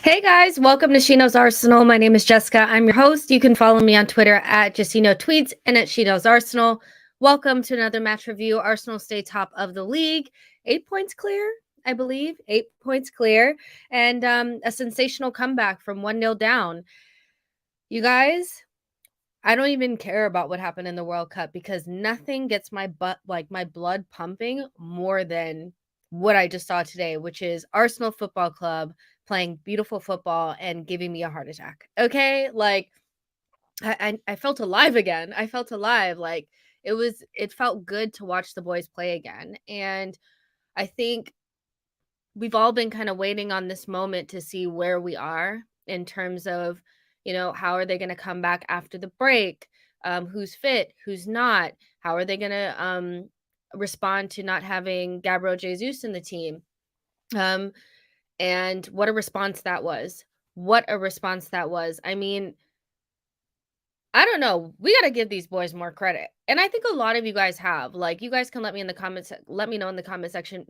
Hey guys, welcome to SheKnowsArsenal. My name is Jessica. I'm your host. You can follow me on Twitter at JessinoTweets and at SheKnowsArsenal. Welcome to another match review. Arsenal stay top of the league. 8 points clear, I believe. 8 points clear. And a sensational comeback from 1-0 down. You guys, I don't even care about what happened in the World Cup because nothing gets my blood pumping more than what I just saw today, which is Arsenal Football Club playing beautiful football and giving me a heart attack. Okay? Like I felt alive again. I felt alive. Like it felt good to watch the boys play again. And I think we've all been kind of waiting on this moment to see where we are in terms of, how are they going to come back after the break? Who's fit? Who's not? How are they going to respond to not having Gabriel Jesus in the team? And what a response that was. What a response that was. I mean, I don't know. We got to give these boys more credit. And I think a lot of you guys have. Like, you guys can let me know in the comment section.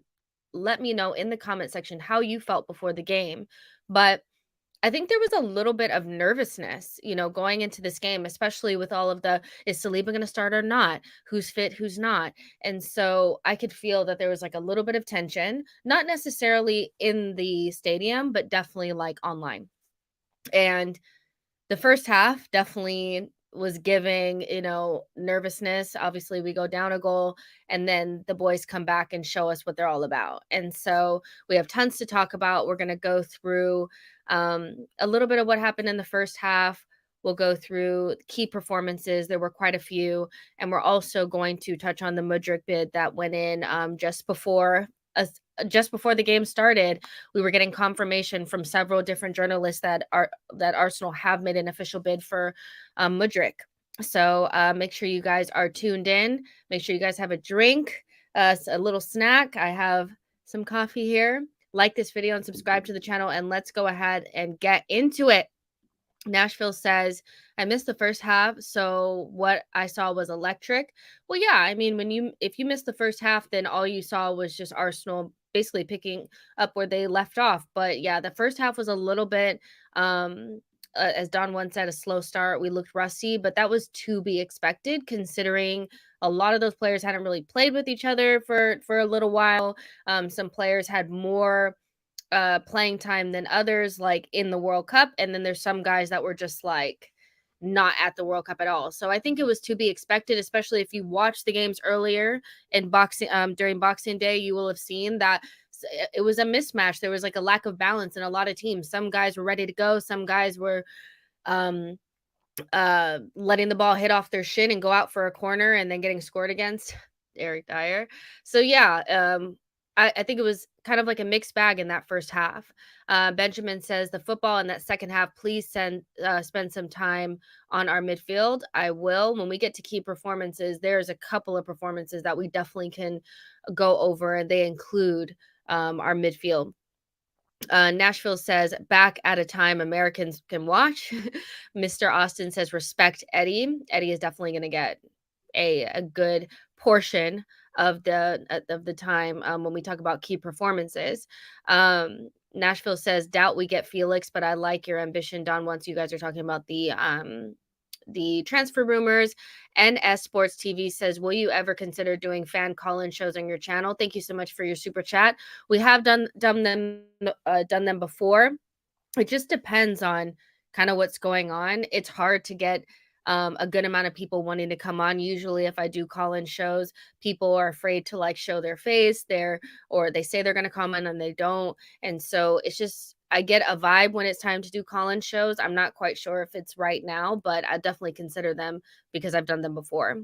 Let me know in the comment section how you felt before the game. But I think there was a little bit of nervousness, going into this game, especially with all of is Saliba going to start or not? Who's fit, who's not? And so I could feel that there was like a little bit of tension, not necessarily in the stadium, but definitely like online. And the first half definitely was giving, nervousness. Obviously, we go down a goal and then the boys come back and show us what they're all about. And so we have tons to talk about. We're going to go through a little bit of what happened in the first half. We'll go through key performances. There were quite a few. And we're also going to touch on the Mudryk bid that went in just before the game started. We were getting confirmation from several different journalists that Arsenal have made an official bid for Mudryk. So make sure you guys are tuned in. Make sure you guys have a drink, a little snack. I have some coffee here. Like this video and subscribe to the channel, and let's go ahead and get into it. Nashville says, I missed the first half, so what I saw was electric. Well, yeah, I mean, if you missed the first half, then all you saw was just Arsenal basically picking up where they left off. But yeah, the first half was a little bit, as Don once said, a slow start. We looked rusty, but that was to be expected considering a lot of those players hadn't really played with each other for a little while. Some players had more playing time than others, like in the World Cup, and then there's some guys that were just like not at the World Cup at all. So I think it was to be expected, especially if you watched the games earlier in during Boxing Day. You will have seen that it was a mismatch. There was like a lack of balance in a lot of teams. Some guys were ready to go, some guys were letting the ball hit off their shin and go out for a corner and then getting scored against. Eric Dyer. So yeah, I think it was kind of like a mixed bag in that first half. Benjamin says the football in that second half, please spend some time on our midfield. I will. When we get to key performances, there's a couple of performances that we definitely can go over, and they include our midfield. Nashville says back at a time Americans can watch. Mr. Austin says respect Eddie. Eddie is definitely going to get a good portion of the time when we talk about key performances. Nashville says doubt we get Felix, but I like your ambition, Don. Once you guys are talking about the transfer rumors. NS Sports TV says, will you ever consider doing fan call-in shows on your channel? Thank you so much for your super chat. We have done them before. It just depends on kind of what's going on. It's hard to get a good amount of people wanting to come on. Usually if I do call-in shows, people are afraid to like show their face or they say they're going to comment and they don't. And so it's just, I get a vibe when it's time to do call-in shows. I'm not quite sure if it's right now, but I definitely consider them because I've done them before.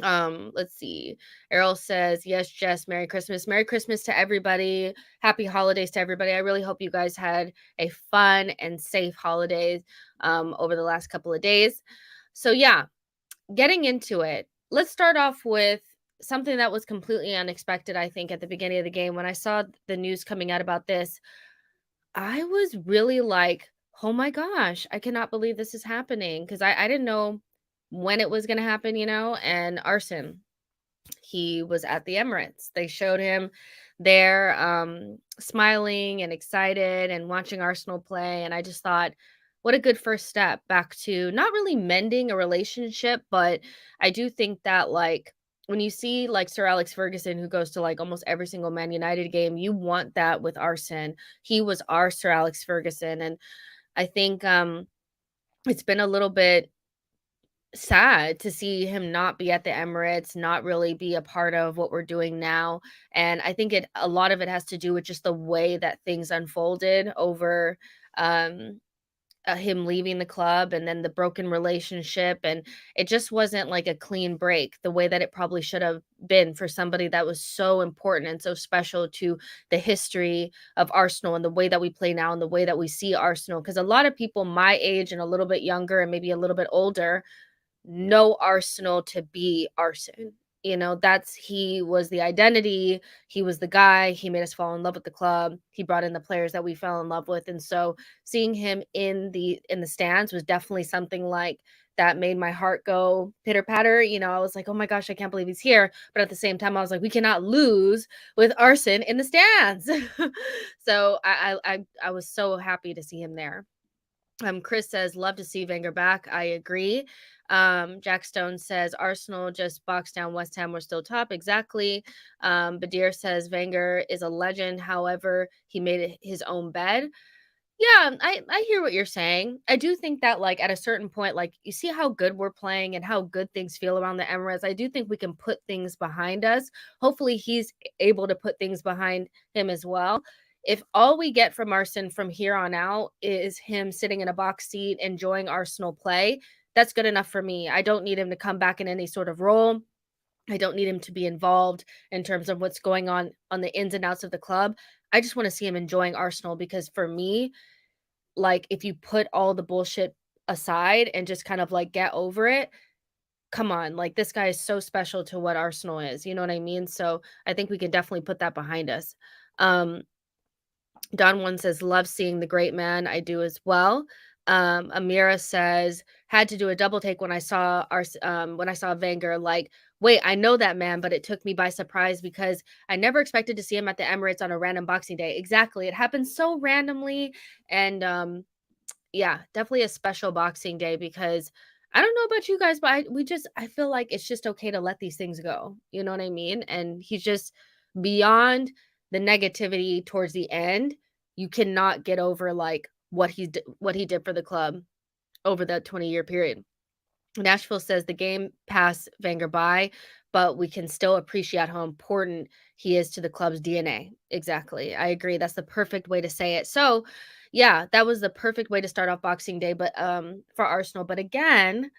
Let's see. Errol says, yes, Jess, Merry Christmas. Merry Christmas to everybody. Happy holidays to everybody. I really hope you guys had a fun and safe holidays over the last couple of days. So yeah, getting into it. Let's start off with something that was completely unexpected, I think, at the beginning of the game. When I saw the news coming out about this, I was really like, "Oh my gosh, I cannot believe this is happening," 'cause I didn't know when it was gonna happen, and Arsene, he was at the Emirates. They showed him there, smiling and excited and watching Arsenal play, and I just thought, what a good first step back to not really mending a relationship, but I do think that, like, when you see, like, Sir Alex Ferguson, who goes to, like, almost every single Man United game, you want that with Arsene. He was our Sir Alex Ferguson, and I think, it's been a little bit sad to see him not be at the Emirates, not really be a part of what we're doing now. And I think a lot of it has to do with just the way that things unfolded over um him leaving the club and then the broken relationship, and it just wasn't like a clean break the way that it probably should have been for somebody that was so important and so special to the history of Arsenal and the way that we play now and the way that we see Arsenal, because a lot of people my age and a little bit younger and maybe a little bit older know Arsenal to be Arsene. That's he was the identity, he was the guy, he made us fall in love with the club. He brought in the players that we fell in love with. And so seeing him in the stands was definitely something like that made my heart go pitter patter. I was like, "Oh my gosh, I can't believe he's here." But at the same time, I was like, "We cannot lose with Arsene in the stands." So I was so happy to see him there. Chris says, "Love to see Wenger back." I agree. Jack Stone says, "Arsenal just boxed down West Ham. We're still top." Exactly. Badir says, "Wenger is a legend. However, he made it his own bed." Yeah, I hear what you're saying. I do think that, like, at a certain point, like, you see how good we're playing and how good things feel around the Emirates. I do think we can put things behind us. Hopefully, he's able to put things behind him as well. If all we get from Arsene from here on out is him sitting in a box seat enjoying Arsenal play, that's good enough for me. I don't need him to come back in any sort of role. I don't need him to be involved in terms of what's going on the ins and outs of the club. I just want to see him enjoying Arsenal, because for me, like, if you put all the bullshit aside and just kind of, like, get over it, come on, like, this guy is so special to what Arsenal is, you know what I mean? So, I think we can definitely put that behind us. Um, Don One says, "Love seeing the great man." I do as well. Amira says, "Had to do a double take when I saw Wenger, like, wait, I know that man, but it took me by surprise because I never expected to see him at the Emirates on a random Boxing Day." Exactly. It happened so randomly, and yeah, definitely a special Boxing Day, because I don't know about you guys, but I feel like it's just okay to let these things go. You know what I mean? And he's just beyond the negativity towards the end. You cannot get over, like, what he did for the club over that 20-year period. Nashville says the game passed Wenger by, but we can still appreciate how important he is to the club's DNA. Exactly. I agree. That's the perfect way to say it. So, yeah, that was the perfect way to start off Boxing Day, but for Arsenal. But again,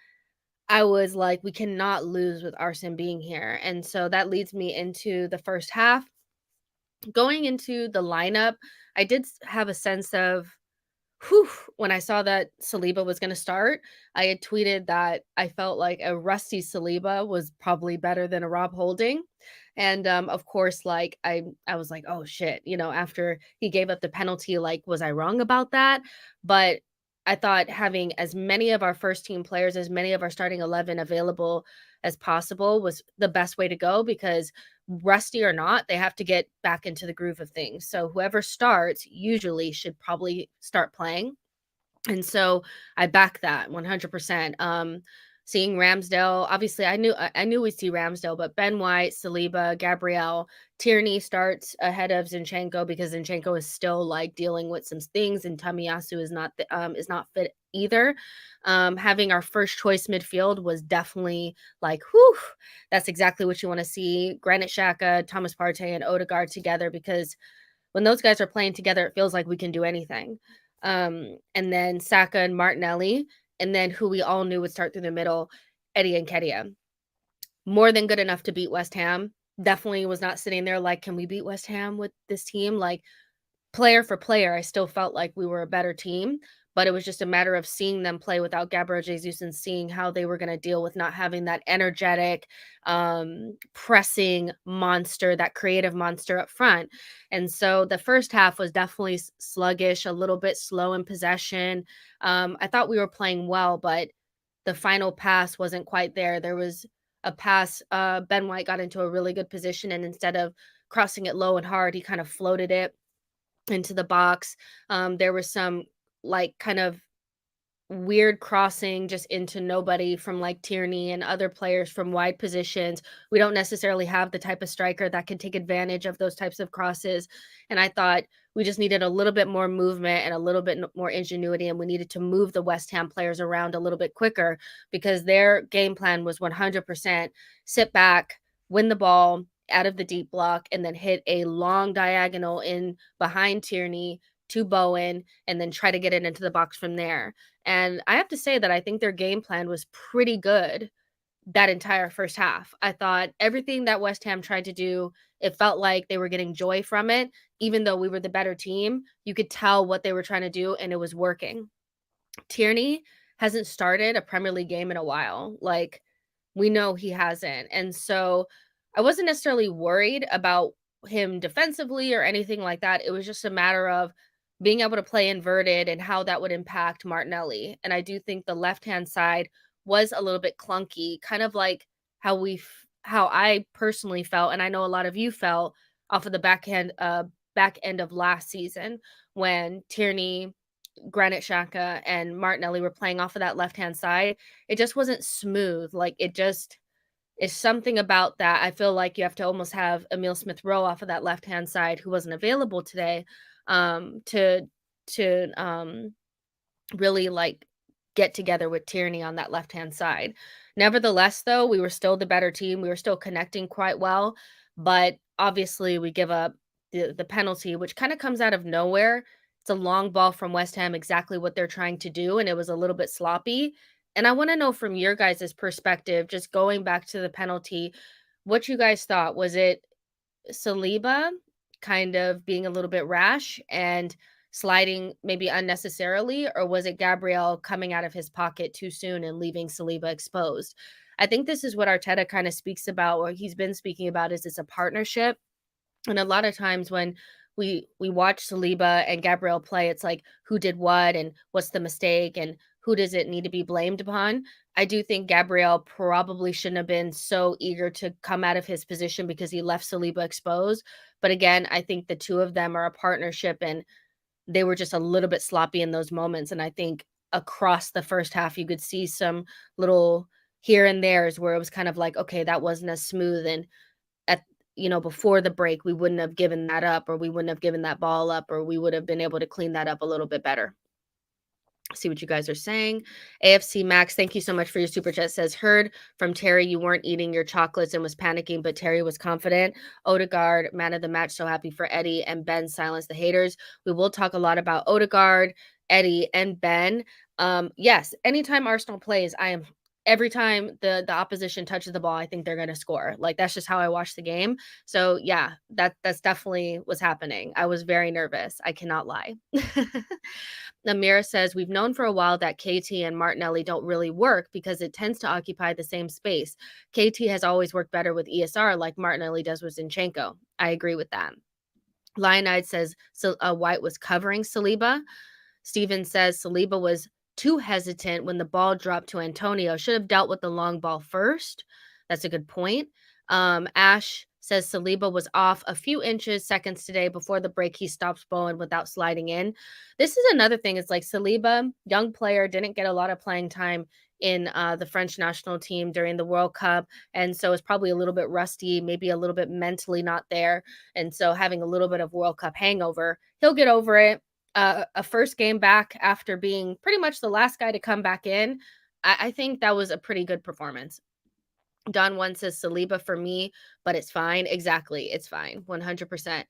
I was like, we cannot lose with Arsene being here. And so that leads me into the first half. Going into the lineup, I did have a sense of, whew, when I saw that Saliba was gonna start. I had tweeted that I felt like a rusty Saliba was probably better than a Rob Holding. And, of course, like, I was like, "Oh, shit," after he gave up the penalty, like, was I wrong about that? But I thought having as many of our first team players, as many of our starting 11 available as possible was the best way to go, because rusty or not, they have to get back into the groove of things. So whoever starts usually should probably start playing. And so I back that 100%. Seeing Ramsdale, obviously I knew we'd see Ramsdale, but Ben White, Saliba, Gabriel, Tierney starts ahead of Zinchenko, because Zinchenko is still, like, dealing with some things, and Tomiyasu is not fit either. Having our first choice midfield was definitely like, whew, that's exactly what you want to see. Granit Xhaka, Thomas Partey, and Odegaard together, because when those guys are playing together, it feels like we can do anything. And then Saka and Martinelli, and then who we all knew would start through the middle, Eddie Nketiah. More than good enough to beat West Ham. Definitely was not sitting there like, can we beat West Ham with this team? Like, player for player, I still felt like we were a better team, but it was just a matter of seeing them play without Gabriel Jesus and seeing how they were going to deal with not having that energetic, pressing monster, that creative monster up front. And so the first half was definitely sluggish, a little bit slow in possession. I thought we were playing well, but the final pass wasn't quite there. There was a pass, Ben White got into a really good position, and instead of crossing it low and hard, he kind of floated it into the box. There was some like kind of weird crossing just into nobody from like Tierney and other players from wide positions. We don't necessarily have the type of striker that can take advantage of those types of crosses. And I thought we just needed a little bit more movement and a little bit more ingenuity. And we needed to move the West Ham players around a little bit quicker because their game plan was 100% sit back, win the ball out of the deep block, and then hit a long diagonal in behind Tierney to Bowen, and then try to get it into the box from there. And I have to say that I think their game plan was pretty good that entire first half. I thought everything that West Ham tried to do, it felt like they were getting joy from it. Even though we were the better team, you could tell what they were trying to do, and it was working. Tierney hasn't started a Premier League game in a while. Like, we know he hasn't. And so I wasn't necessarily worried about him defensively or anything like that. It was just a matter of being able to play inverted and how that would impact Martinelli. And I do think the left-hand side was a little bit clunky, kind of like how I personally felt, and I know a lot of you felt off of the back end of last season when Tierney, Granit Xhaka, and Martinelli were playing off of that left-hand side. It just wasn't smooth. Like, it just is something about that. I feel like you have to almost have Emile Smith-Rowe off of that left-hand side, who wasn't available today, to really like get together with Tierney on that left-hand side. Nevertheless, though, we were still the better team. We were still connecting quite well, but obviously we give up the penalty, which kind of comes out of nowhere. It's a long ball from West Ham, exactly what they're trying to do, and it was a little bit sloppy. And I want to know from your guys' perspective, just going back to the penalty, what you guys thought. Was it Saliba kind of being a little bit rash and sliding maybe unnecessarily, or was it Gabriel coming out of his pocket too soon and leaving Saliba exposed? I think this is what Arteta kind of speaks about, or he's been speaking about, is it's a partnership. And a lot of times when we watch Saliba and Gabriel play, it's like who did what and what's the mistake and who does it need to be blamed upon. I do think Gabriel probably shouldn't have been so eager to come out of his position because he left Saliba exposed. But again, I think the two of them are a partnership, and they were just a little bit sloppy in those moments. And I think across the first half, you could see some little here and there's where it was kind of like, okay, that wasn't as smooth. And at before the break, we wouldn't have given that up, or we wouldn't have given that ball up, or we would have been able to clean that up a little bit better. See what you guys are saying. AFC Max, thank you so much for your super chat. Says, heard from Terry you weren't eating your chocolates and was panicking, but Terry was confident. Odegaard, man of the match, so happy for Eddie, and Ben silence the haters. We will talk a lot about Odegaard, Eddie, and Ben. Yes, anytime Arsenal plays, every time the opposition touches the ball, I think they're going to score. Like, that's just how I watch the game. So yeah, that's definitely what's happening. I was very nervous. I cannot lie. Amira says, we've known for a while that KT and Martinelli don't really work because it tends to occupy the same space. KT has always worked better with ESR like Martinelli does with Zinchenko. I agree with that. Lionide says White was covering Saliba. Steven says Saliba was too hesitant when the ball dropped to Antonio. Should have dealt with the long ball first. That's a good point. Ash says Saliba was off a few seconds today. Before the break, he stops Bowen without sliding in. This is another thing. It's like Saliba, young player, didn't get a lot of playing time in the French national team during the World Cup. And so it's probably a little bit rusty, maybe a little bit mentally not there. And so having a little bit of World Cup hangover, he'll get over it. A first game back after being pretty much the last guy to come back in. I think that was a pretty good performance. Don One says Saliba for me, but it's fine. Exactly. It's fine. 100%.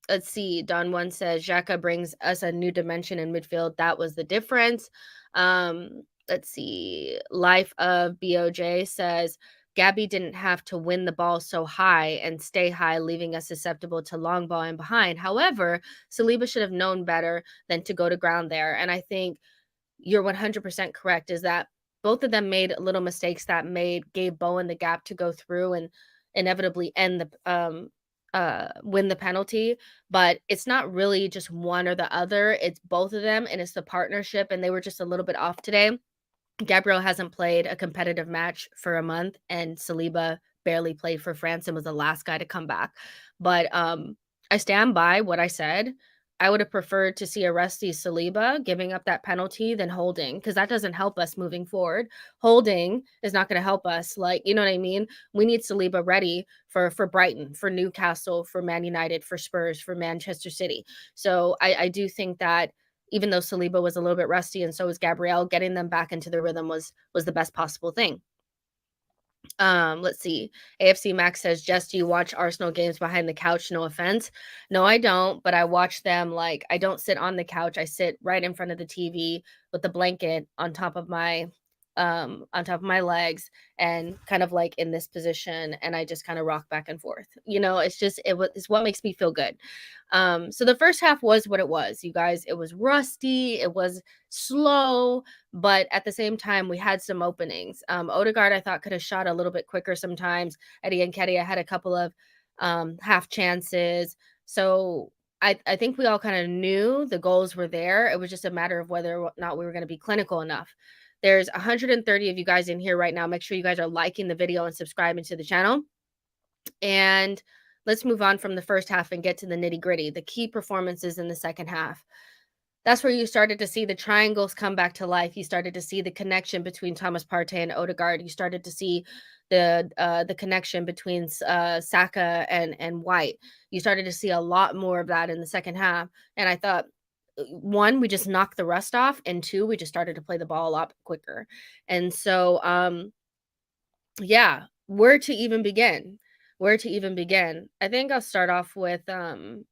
Let's see. Don One says Xhaka brings us a new dimension in midfield. That was the difference. Let's see. Life of BOJ says Gabby didn't have to win the ball so high and stay high, leaving us susceptible to long ball and behind. However, Saliba should have known better than to go to ground there. And I think you're 100% correct, is that both of them made little mistakes that gave Bowen the gap to go through and inevitably end the win the penalty. But it's not really just one or the other, it's both of them, and it's the partnership, and they were just a little bit off today. Gabriel hasn't played a competitive match for a month, and Saliba barely played for France and was the last guy to come back. But I stand by what I said. I would have preferred to see a rusty Saliba giving up that penalty than Holding, because that doesn't help us moving forward. Holding is not going to help us. Like, you know what I mean? We need Saliba ready for Brighton, for Newcastle, for Man United, for Spurs, for Manchester City. So I do think that even though Saliba was a little bit rusty and so was Gabriel, getting them back into the rhythm was the best possible thing. Let's see. AFC Max says, Jess, do you watch Arsenal games behind the couch? No offense. No, I don't, but I watch them. Like, I don't sit on the couch. I sit right in front of the TV with the blanket on top of my legs and kind of like in this position, and I just kind of rock back and forth. You know, it's what makes me feel good. So the first half was what it was, you guys. It was rusty, it was slow, but at the same time, we had some openings. Odegaard, I thought, could have shot a little bit quicker sometimes. Eddie Nketiah had a couple of half chances. So I think we all kind of knew the goals were there. It was just a matter of whether or not we were going to be clinical enough. There's 130 of you guys in here right now. Make sure you guys are liking the video and subscribing to the channel. And let's move on from the first half and get to the nitty-gritty, the key performances in the second half. That's where you started to see the triangles come back to life. You started to see the connection between Thomas Partey and Odegaard. You started to see the connection between Saka and White. You started to see a lot more of that in the second half. And I thought, one, we just knocked the rust off, and two, we just started to play the ball a lot quicker. And so, yeah, where to even begin? Where to even begin? I think I'll start off with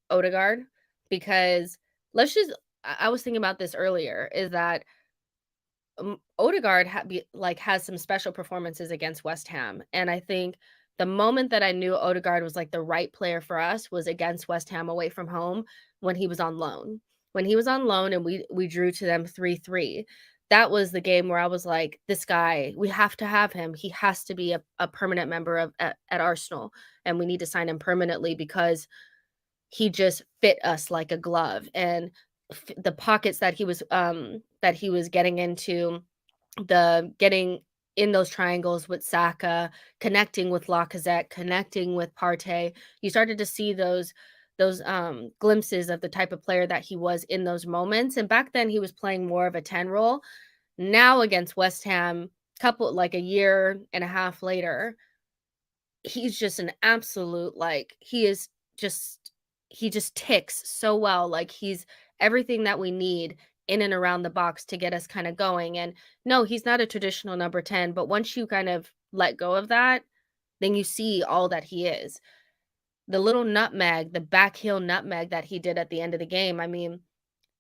Odegaard, because let's just. I was thinking about this earlier. Is that Odegaard has some special performances against West Ham, and I think the moment that I knew Odegaard was like the right player for us was against West Ham away from home when he was on loan. When he was on loan and we drew to them 3-3. That was the game where I was like, this guy, we have to have him. He has to be a permanent member at Arsenal, and we need to sign him permanently because he just fit us like a glove. And the pockets that he was getting into, getting in those triangles with Saka, connecting with Lacazette, connecting with Partey, you started to see those glimpses of the type of player that he was in those moments. And back then he was playing more of a 10 role. Now against West Ham, a year and a half later, he's just an absolute, like, he just ticks so well. Like, he's everything that we need in and around the box to get us kind of going. And no, he's not a traditional number 10, but once you kind of let go of that, then you see all that he is. The little nutmeg, the back heel nutmeg that he did at the end of the game, I mean,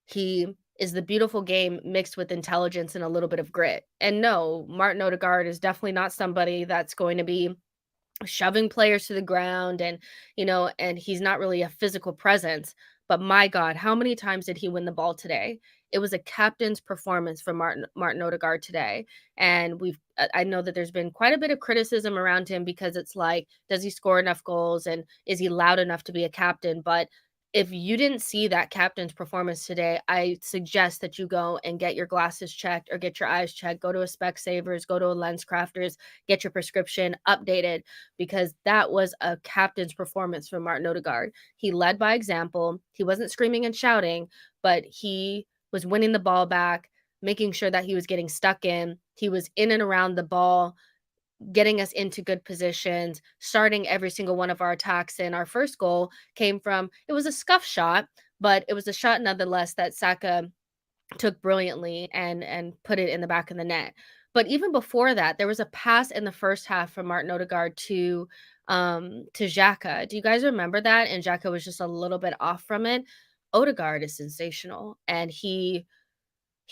he is the beautiful game mixed with intelligence and a little bit of grit. And no, Martin Odegaard is definitely not somebody that's going to be shoving players to the ground, and and he's not really a physical presence. But my God, how many times did he win the ball today? It was a captain's performance for Martin Odegaard today. And I know that there's been quite a bit of criticism around him because it's like, does he score enough goals and is he loud enough to be a captain? But if you didn't see that captain's performance today, I suggest that you go and get your glasses checked or get your eyes checked. Go to a Specsavers, go to a Lens Crafters, get your prescription updated, because that was a captain's performance from Martin Odegaard. He led by example. He wasn't screaming and shouting, but he was winning the ball back, making sure that he was getting stuck in. He was in and around the ball, getting us into good positions, starting every single one of our attacks. And our first goal came from, it was a scuff shot, but it was a shot nonetheless that Saka took brilliantly and put it in the back of the net. But even before that, there was a pass in the first half from Martin Odegaard to xhaka. Do you guys remember that? And xhaka was just a little bit off from it. Odegaard is sensational, and he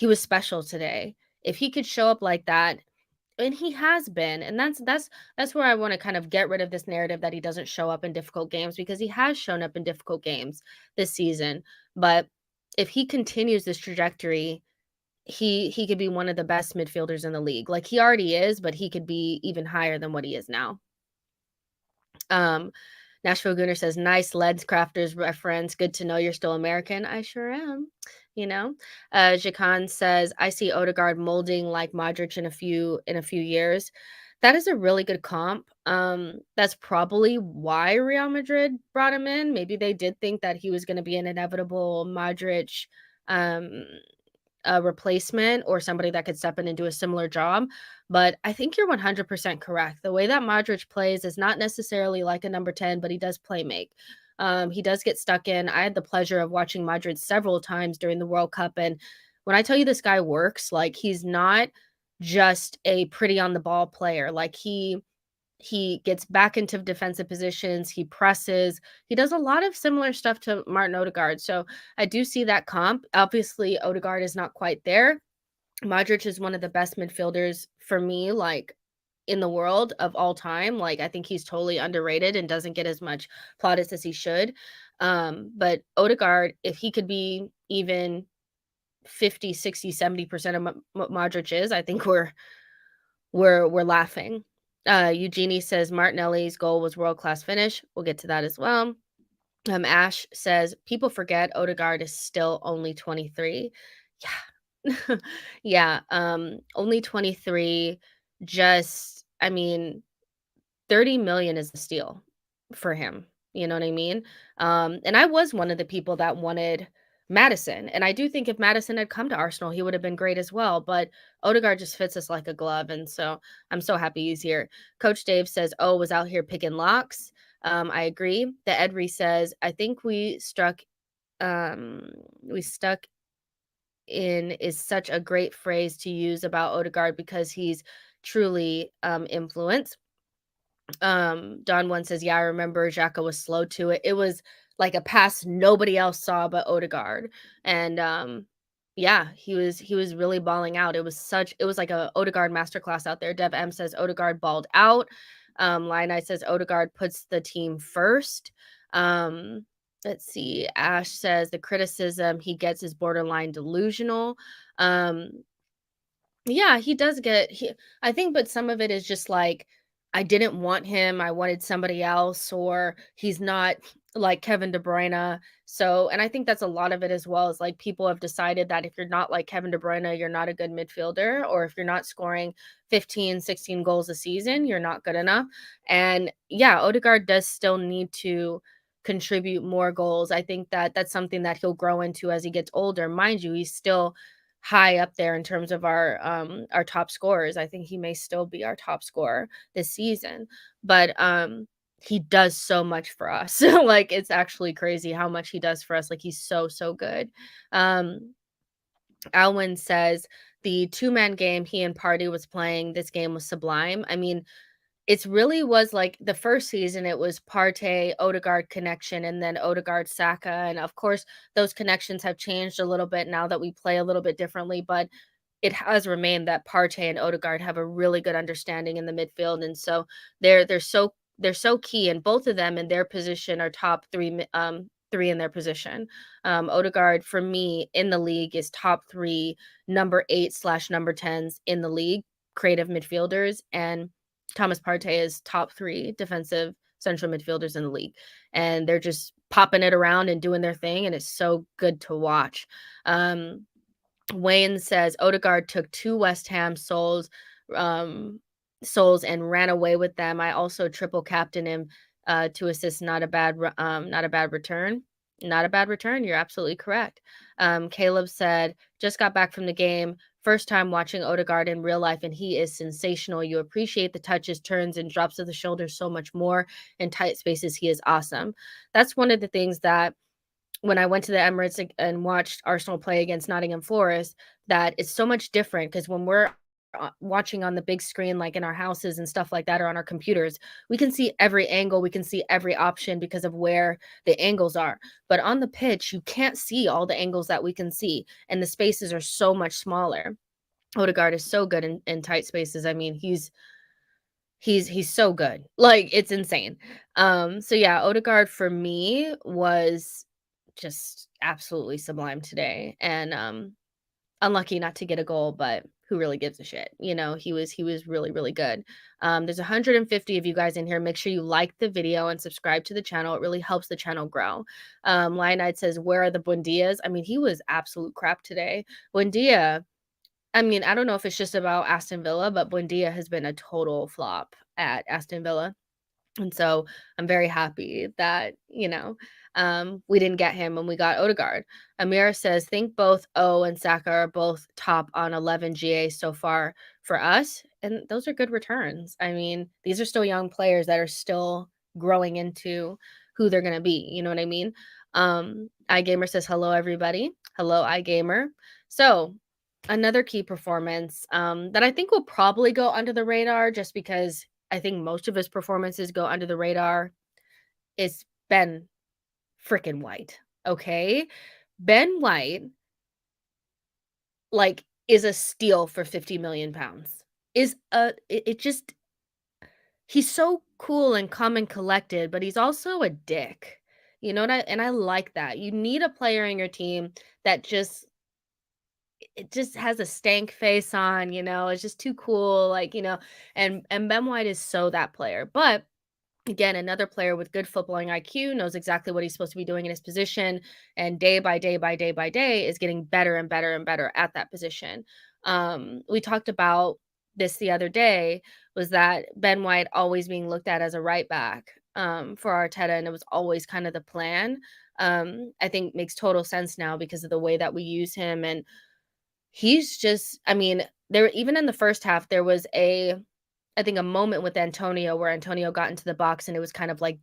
was special today. If he could show up like that, And he has been, and that's where I wanna kind of get rid of this narrative that he doesn't show up in difficult games, because he has shown up in difficult games this season. But if he continues this trajectory, he could be one of the best midfielders in the league. Like, he already is, but he could be even higher than what he is now. Um, Nashville Gooner says, "Nice Leds Crafters reference. Good to know you're still American." I sure am, you know? Jakan says, "I see Odegaard molding like Modric in a few years." That is a really good comp. That's probably why Real Madrid brought him in. Maybe they did think that he was gonna be an inevitable Modric, um, a replacement or somebody that could step in and do a similar job. But I think you're 100% correct. The way that Modric plays is not necessarily like a number 10, but he does play make. He does get stuck in. I had the pleasure of watching Modric several times during the World Cup. And when I tell you this guy works, like, he's not just a pretty on the ball player. Like, he gets back into defensive positions, he presses, he does a lot of similar stuff to Martin Odegaard, so I do see that comp. Obviously, Odegaard is not quite there. Modric is one of the best midfielders for me, like, in the world of all time. Like, I think he's totally underrated and doesn't get as much plaudits as he should. But Odegaard, if he could be even 50, 60, 70% of what Modric is, I think we're laughing. Eugenie says Martinelli's goal was world-class finish. We'll get to that as well. Ash says, "People forget Odegaard is still only 23." Yeah. Yeah, only 23. Just, I mean, 30 million is a steal for him, you know what I mean? And I was one of the people that wanted Madison, and I do think if Madison had come to Arsenal, he would have been great as well, but Odegaard just fits us like a glove, and so I'm so happy he's here. Coach Dave says, "Oh, was out here picking locks." I agree. The Edry says, "I think we stuck in is such a great phrase to use about Odegaard because he's truly influence." Don One says, "Yeah, I remember Xhaka was slow to it. It was like a pass nobody else saw but Odegaard." And yeah, he was really balling out. It was like a Odegaard masterclass out there. Dev M says Odegaard balled out. Lionite says Odegaard puts the team first. Let's see. Ash says the criticism he gets is borderline delusional. Um, yeah, he does get I think, but some of it is just like, I didn't want him, I wanted somebody else, or he's not like Kevin De Bruyne. So, and I think that's a lot of it as well, is like people have decided that if you're not like Kevin De Bruyne, you're not a good midfielder, or if you're not scoring 15, 16 goals a season, you're not good enough. And yeah, Odegaard does still need to contribute more goals. I think that that's something that he'll grow into as he gets older. Mind you, he's still high up there in terms of our top scorers. I think he may still be our top scorer this season. But he does so much for us. Like, it's actually crazy how much he does for us. Like, he's so so good. Um Alwyn says the two-man game he and Partey was playing, this game was sublime. I mean, it's really was like the first season, it was Partey, Odegaard connection, and then Odegaard, Saka, and of course, those connections have changed a little bit now that we play a little bit differently, but it has remained that Partey and Odegaard have a really good understanding in the midfield, and so they're so key, and both of them in their position are top 3 3 in their position. Odegaard, for me, in the league is top 3 number 8 slash number 10s in the league, creative midfielders, and Thomas Partey is top 3 defensive central midfielders in the league, and they're just popping it around and doing their thing, and it's so good to watch. Um, Wayne says Odegaard took 2 West Ham um, souls and ran away with them. I also triple captain him to assist. Not a bad return. Not a bad return. You're absolutely correct. Caleb said, just got back from the game. First time watching Odegaard in real life, and he is sensational. You appreciate the touches, turns, and drops of the shoulders so much more. In tight spaces, he is awesome. That's one of the things that when I went to the Emirates and watched Arsenal play against Nottingham Forest, that it's so much different because when we're watching on the big screen, like in our houses and stuff like that, or on our computers, we can see every angle, we can see every option because of where the angles are. But on the pitch, you can't see all the angles that we can see, and the spaces are so much smaller. Odegaard is so good in tight spaces. I mean, he's so good. Like, it's insane. So yeah, Odegaard for me was just absolutely sublime today. And unlucky not to get a goal, but who really gives a shit? You know, he was really, really good. There's 150 of you guys in here. Make sure you like the video and subscribe to the channel. It really helps the channel grow. Lionide says, where are the Buendias? I mean, he was absolute crap today. Buendia, I mean, I don't know if it's just about Aston Villa, but Buendia has been a total flop at Aston Villa. And so I'm very happy that, we didn't get him when we got Odegaard. Amira says, think both O and Saka are both top on 11 GA so far for us. And those are good returns. I mean, these are still young players that are still growing into who they're going to be. You know what I mean? iGamer says, hello, everybody. Hello, iGamer. So another key performance that I think will probably go under the radar just because I think most of his performances go under the radar is Ben freaking White. Okay. Ben White, like, is a steal for 50 million pounds. It just, he's so cool and calm and collected, but he's also a dick. You know what I like that. You need a player in your team that just it just has a stank face on, it's just too cool, like, and Ben White is so that player. But again, another player with good footballing IQ, knows exactly what he's supposed to be doing in his position, and day by day by day by day is getting better and better and better at that position. We talked about this the other day, was that Ben White always being looked at as a right back for Arteta, and it was always kind of the plan. I think makes total sense now because of the way that we use him, and he's just, I mean, there even in the first half, there was I think a moment with Antonio where Antonio got into the box and it was kind of like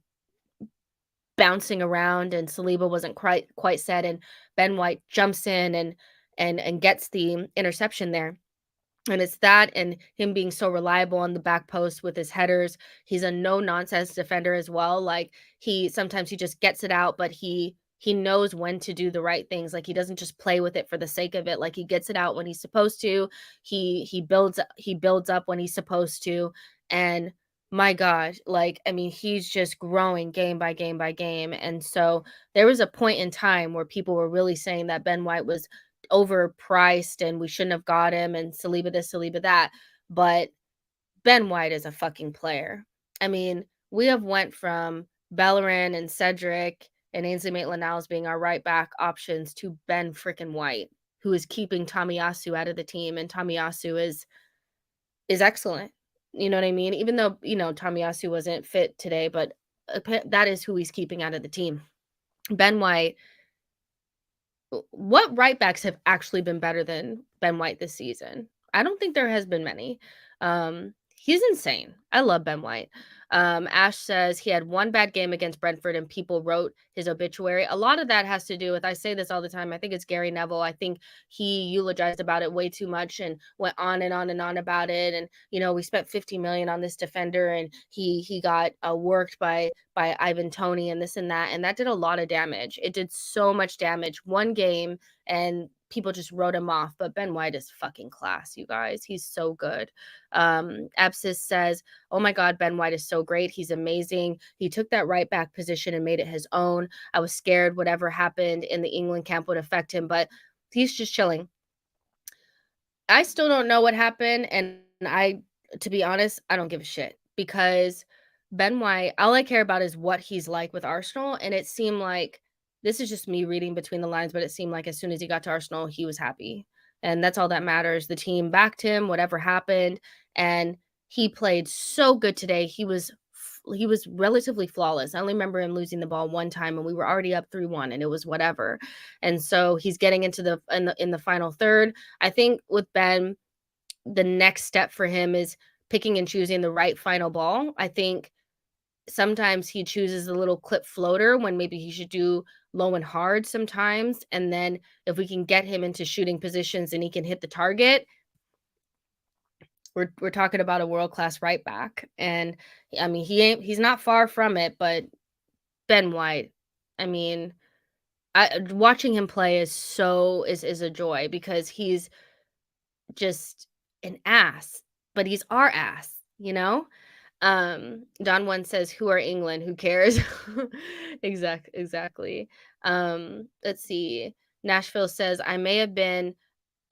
bouncing around and Saliba wasn't quite set, and Ben White jumps in and gets the interception there. And it's that and him being so reliable on the back post with his headers. He's a no-nonsense defender as well. Like, sometimes he just gets it out, but he knows when to do the right things. Like, he doesn't just play with it for the sake of it. Like, he gets it out when he's supposed to. He builds up when he's supposed to. And my God, like, I mean, he's just growing game by game by game. And so there was a point in time where people were really saying that Ben White was overpriced and we shouldn't have got him and Saliba this, Saliba that. But Ben White is a fucking player. I mean, we have went from Bellerin and Cedric and Ainsley Maitland-Niles being our right back options to Ben freaking White, who is keeping Tomiyasu out of the team, and Tomiyasu is excellent. You know what I mean? Even though, Tomiyasu wasn't fit today, but that is who he's keeping out of the team. Ben White, what right backs have actually been better than Ben White this season? I don't think there has been many. He's insane. I love Ben White. Ash says he had one bad game against Brentford and people wrote his obituary. A lot of that has to do with, I say this all the time, I think it's Gary Neville. I think he eulogized about it way too much and went on and on and on about it. And, we spent 50 million on this defender and he got worked by Ivan Toney and this and that. And that did a lot of damage. It did so much damage. One game and people just wrote him off. But Ben White is fucking class, you guys. He's so good. Abscess says, oh my God, Ben White is so great. He's amazing. He took that right back position and made it his own. I was scared whatever happened in the England camp would affect him, but he's just chilling. I still don't know what happened, and to be honest, I don't give a shit because Ben White, all I care about is what he's like with Arsenal, and it seemed like, this is just me reading between the lines, but it seemed like as soon as he got to Arsenal, he was happy, and that's all that matters. The team backed him, whatever happened, and he played so good today. He was relatively flawless. I only remember him losing the ball one time, and we were already up 3-1, and it was whatever. And so he's getting into the final third. I think with Ben, the next step for him is picking and choosing the right final ball. I think sometimes he chooses a little clip floater when maybe he should do low and hard sometimes. And then if we can get him into shooting positions and he can hit the target, we're talking about a world-class right back. And I mean, he's not far from it, but Ben White, I mean, watching him play is a joy because he's just an ass, but he's our ass, you know? Don One says, "Who are England? Who cares?" Exactly. Let's see. Nashville says, "I may have been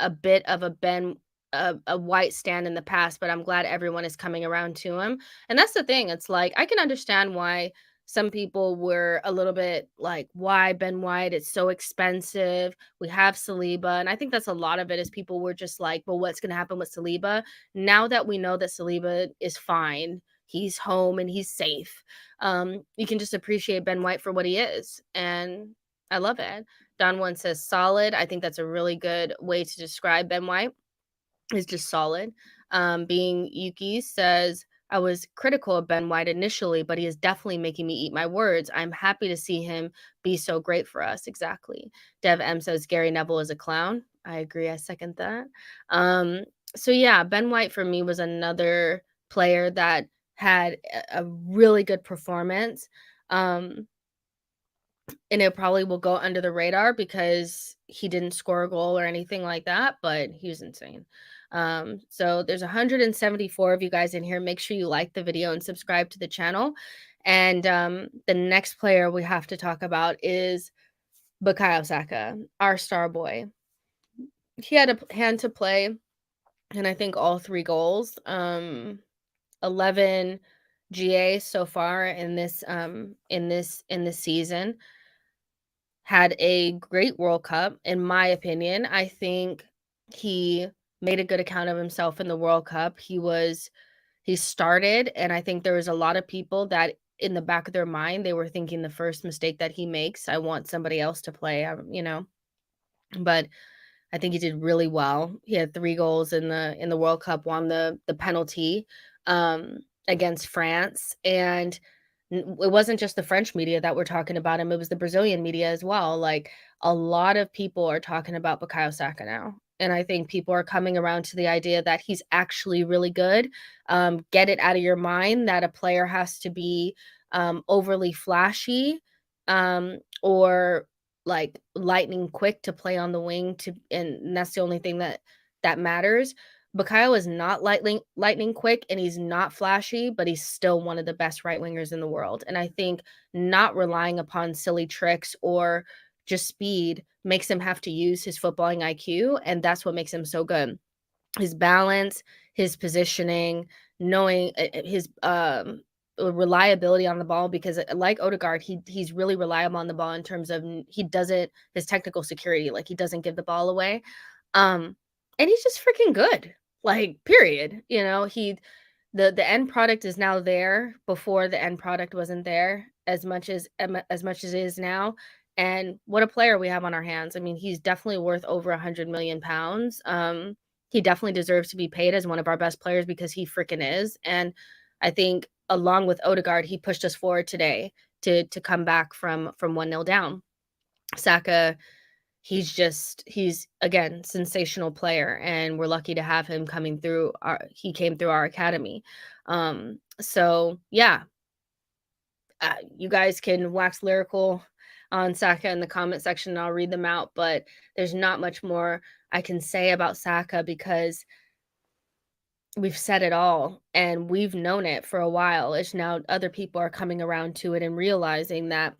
a bit of a white stand in the past, but I'm glad everyone is coming around to him." And that's the thing. It's like I can understand why some people were a little bit like, "Why Ben White? It's so expensive. We have Saliba." And I think that's a lot of it is people were just like, "Well, what's going to happen with Saliba?" Now that we know that Saliba is fine, he's home and he's safe. You can just appreciate Ben White for what he is, and I love it. Don One says solid. I think that's a really good way to describe Ben White. Is just solid. Being Yuki says, I was critical of Ben White initially, but he is definitely making me eat my words. I'm happy to see him be so great for us. Exactly. Dev M says Gary Neville is a clown. I agree. I second that. So yeah, Ben White for me was another player that had a really good performance. And it probably will go under the radar because he didn't score a goal or anything like that, but he was insane. So there's 174 of you guys in here. Make sure you like the video and subscribe to the channel. And the next player we have to talk about is Bukayo Saka, our star boy. He had a hand to play, and I think all 3 goals. 11 GA so far in this season. Had a great World Cup, in my opinion. I think he made a good account of himself in the World Cup. He started, and I think there was a lot of people that in the back of their mind, they were thinking the first mistake that he makes, I want somebody else to play, but I think he did really well. He had 3 goals in the World Cup, won the penalty, against France, and it wasn't just the French media that were talking about him, it was the Brazilian media as well. Like, a lot of people are talking about Bukayo Saka now, and I think people are coming around to the idea that he's actually really good. Get it out of your mind that a player has to be, overly flashy, or like lightning quick to play on the wing and that's the only thing that matters. Bukayo is not lightning quick and he's not flashy, but he's still one of the best right wingers in the world. And I think not relying upon silly tricks or just speed makes him have to use his footballing IQ, and that's what makes him so good. His balance, his positioning, knowing his reliability on the ball, because like Odegaard, he's really reliable on the ball in terms of his technical security, like he doesn't give the ball away. And he's just freaking good. Like, period. The end product is now there. Before, the end product wasn't there as much as it is now. And what a player we have on our hands. I mean, he's definitely worth over 100 million pounds. He definitely deserves to be paid as one of our best players because he freaking is. And I think along with Odegaard, he pushed us forward today to come back from 1-0 down. Saka, he's again sensational player, and we're lucky to have him he came through our academy. So yeah, you guys can wax lyrical on Saka in the comment section and I'll read them out, but there's not much more I can say about Saka because we've said it all and we've known it for a while. It's now other people are coming around to it and realizing that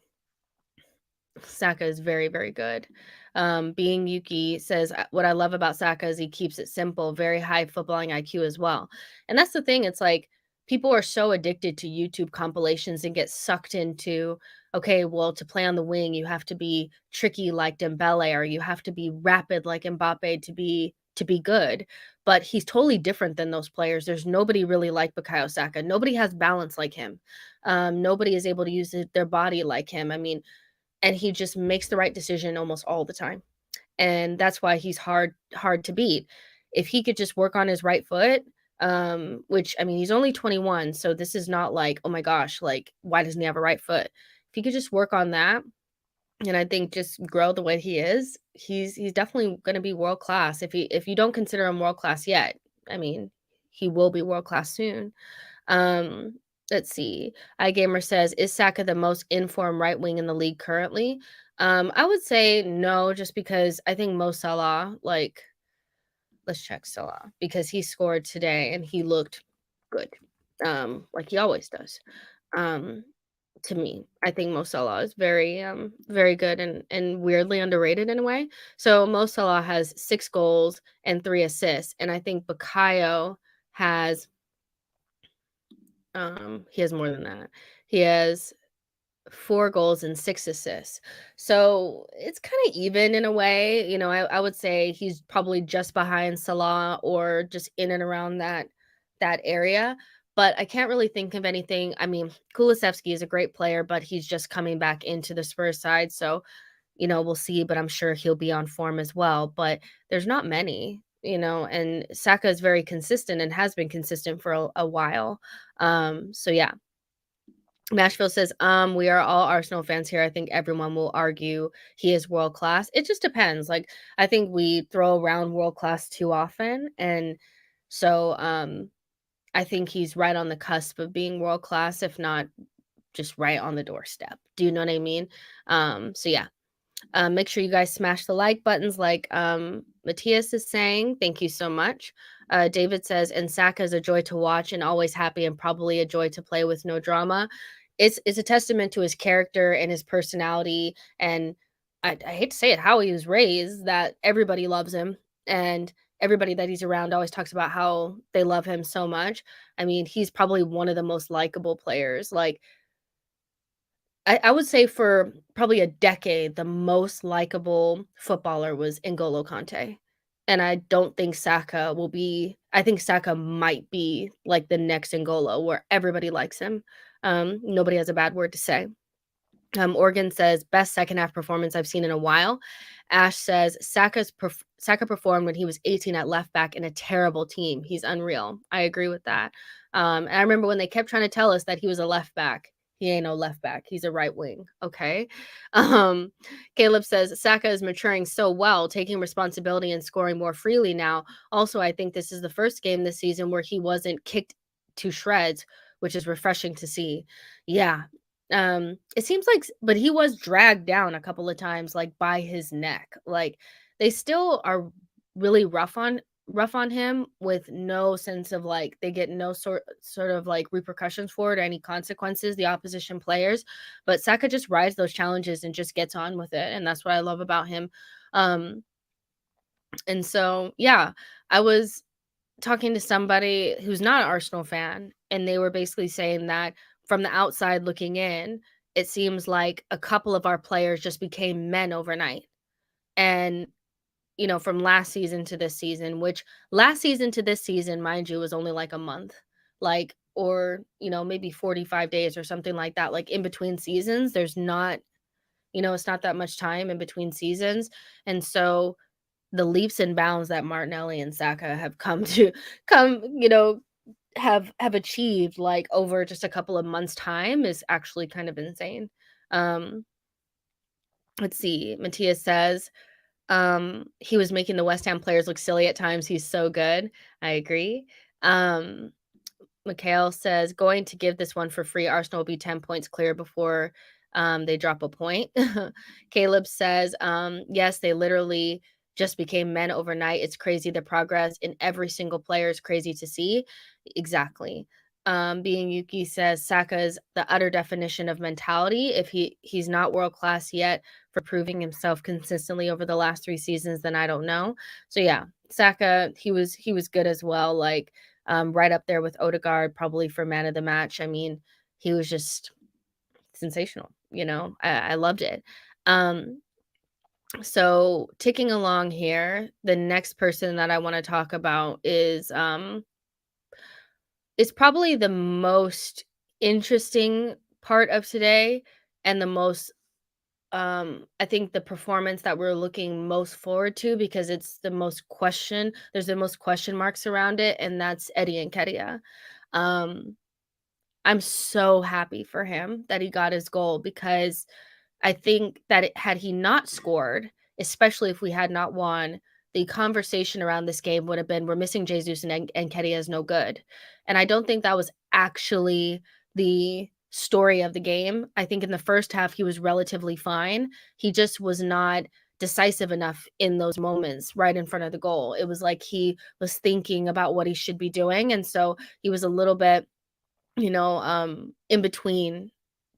Saka is very, very good. Being Yuki says, what I love about Saka is he keeps it simple, very high footballing IQ as well. And that's the thing. It's like people are so addicted to YouTube compilations and get sucked into, okay, well, to play on the wing, you have to be tricky like Dembele, or you have to be rapid like Mbappe to be good. But he's totally different than those players. There's nobody really like Bukayo Saka. Nobody has balance like him. Nobody is able to use their body like him. I mean, and he just makes the right decision almost all the time. And that's why he's hard to beat. If he could just work on his right foot, which I mean, he's only 21, so this is not like, oh my gosh, like why doesn't he have a right foot? If he could just work on that, and I think just grow the way he is, he's definitely going to be world class. If you don't consider him world class yet, I mean, he will be world class soon. Let's see. iGamer says, is Saka the most informed right wing in the league currently? I would say no, just because I think Mo Salah, like, let's check Salah because he scored today and he looked good, like he always does. Um, to me, I think Mo Salah is very good and weirdly underrated in a way. So Mo Salah has 6 goals and 3 assists, and I think Bukayo has he has more than that. He has 4 goals and 6 assists. So it's kind of even in a way. I would say he's probably just behind Salah or just in and around that area. But I can't really think of anything. I mean, Kulusevski is a great player, but he's just coming back into the Spurs side. So, we'll see, but I'm sure he'll be on form as well. But there's not many, and Saka is very consistent and has been consistent for a while. So yeah, Nashville says, we are all Arsenal fans here. I think everyone will argue he is world class. It just depends. Like, I think we throw around world class too often. And so I think he's right on the cusp of being world class, if not just right on the doorstep. Do you know what I mean? So yeah. Make sure you guys smash the like buttons like Matthias is saying. Thank you so much. David says, and Saka is a joy to watch and always happy and probably a joy to play with, no drama. It's a testament to his character and his personality. And I hate to say it, how he was raised, that everybody loves him. And everybody that he's around always talks about how they love him so much. I mean, he's probably one of the most likable players. Like, I would say for probably a decade, the most likable footballer was N'Golo Kante, and I don't think Saka will be. I think Saka might be like the next N'Golo where everybody likes him. Nobody has a bad word to say. Oregon says, "Best second half performance I've seen in a while." Ash says, Saka performed when he was 18 at left back in a terrible team. He's unreal. I agree with that. And I remember when they kept trying to tell us that he was a left back. He ain't no left back. He's a right wing. Okay. Um, Caleb says, Saka is maturing so well, taking responsibility and scoring more freely now. Also, I think this is the first game this season where he wasn't kicked to shreds, which is refreshing to see. Yeah, it seems like but he was dragged down a couple of times, like, by his neck. Like, they still are really rough on him with no sense of, like, they get no sort of, like, repercussions for it or any consequences, the opposition players, but Saka just rides those challenges and just gets on with it, and that's what I love about him. Um, and so, yeah, I was talking to somebody who's not an Arsenal fan, and they were basically saying that from the outside looking in, it seems like a couple of our players just became men overnight. And, from last season to this season, which last season to this season, mind you, was only like a month, like, or, maybe 45 days or something like that. Like in between seasons, there's not, it's not that much time in between seasons. And so the leaps and bounds that Martinelli and Saka have come, have achieved, like, over just a couple of months' time is actually kind of insane. Um, let's see. Matthias says, he was making the West Ham players look silly at times. He's so good. I agree. Um, Mikhail says, going to give this one for free. Arsenal will be 10 points clear before they drop a point. Caleb says, yes, they literally just became men overnight. It's crazy. The progress in every single player is crazy to see. Exactly. Being Yuki says, Saka is the utter definition of mentality. If he's not world class yet for proving himself consistently over the last 3 seasons, then I don't know. So yeah, Saka, he was good as well. Like, right up there with Odegaard, probably for man of the match. I mean, he was just sensational. I loved it. So ticking along here, the next person that I want to talk about is probably the most interesting part of today and the most I think the performance that we're looking most forward to because there's the most question marks around it, and that's Eddie Nketiah. Um, I'm so happy for him that he got his goal because I think that had he not scored, especially if we had not won, the conversation around this game would have been, "We're missing Jesus and Nketiah is no good." And I don't think that was actually the story of the game. I think in the first half, he was relatively fine. He just was not decisive enough in those moments right in front of the goal. It was like he was thinking about what he should be doing, and so he was a little bit, in between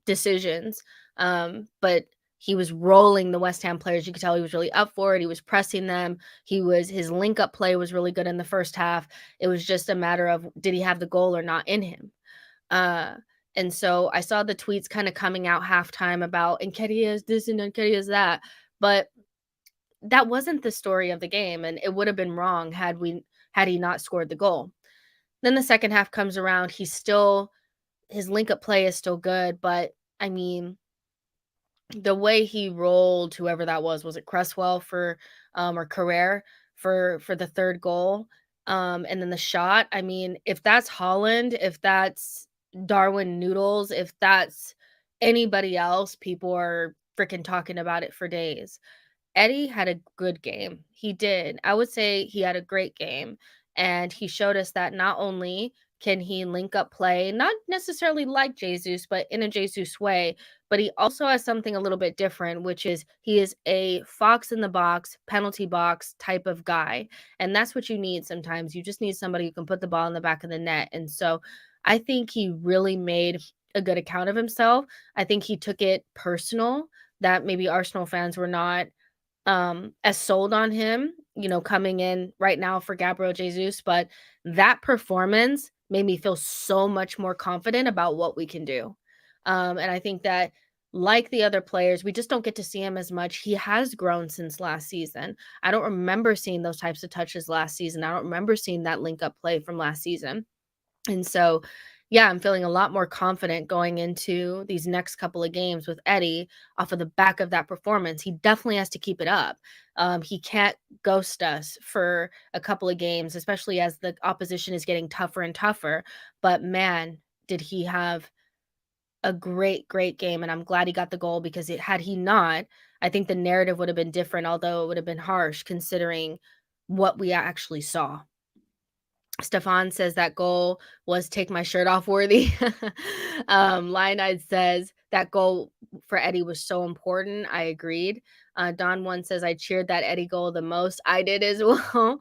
decisions. But he was rolling the West Ham players. You could tell he was really up for it. He was pressing them. His link up play was really good in the first half. It was just a matter of, did he have the goal or not in him? Uh, and so I saw the tweets kind of coming out halftime about Nketiah is this and Nketiah is that, but that wasn't the story of the game, and it would have been wrong had he not scored the goal. Then the second half comes around. His link up play is still good, but I mean, the way he rolled whoever that was it Cresswell or Carrere for the third goal? And then the shot, I mean, if that's Holland, if that's Darwin Noodles, if that's anybody else, people are freaking talking about it for days. Eddie had a good game. He did. I would say he had a great game, and he showed us that not only can he link up play, not necessarily like Jesus, but in a Jesus way, but he also has something a little bit different, which is he is a fox in the box, penalty box type of guy. And that's what you need sometimes. You just need somebody who can put the ball in the back of the net. And so I think he really made a good account of himself. I think he took it personal that maybe Arsenal fans were not as sold on him, coming in right now for Gabriel Jesus, but that performance made me feel so much more confident about what we can do. And I think that, like the other players, we just don't get to see him as much. He has grown since last season. I don't remember seeing those types of touches last season. I don't remember seeing that link up play from last season. And so, yeah, I'm feeling a lot more confident going into these next couple of games with Eddie off of the back of that performance. He definitely has to keep it up. He can't ghost us for a couple of games, especially as the opposition is getting tougher and tougher. But man, did he have a great, great game. And I'm glad he got the goal, because had he not, I think the narrative would have been different, although it would have been harsh considering what we actually saw. Stefan says that goal was take my shirt off worthy. Lionide says that goal for Eddie was so important. I agreed. Don One says I cheered that Eddie goal the most. I did as well.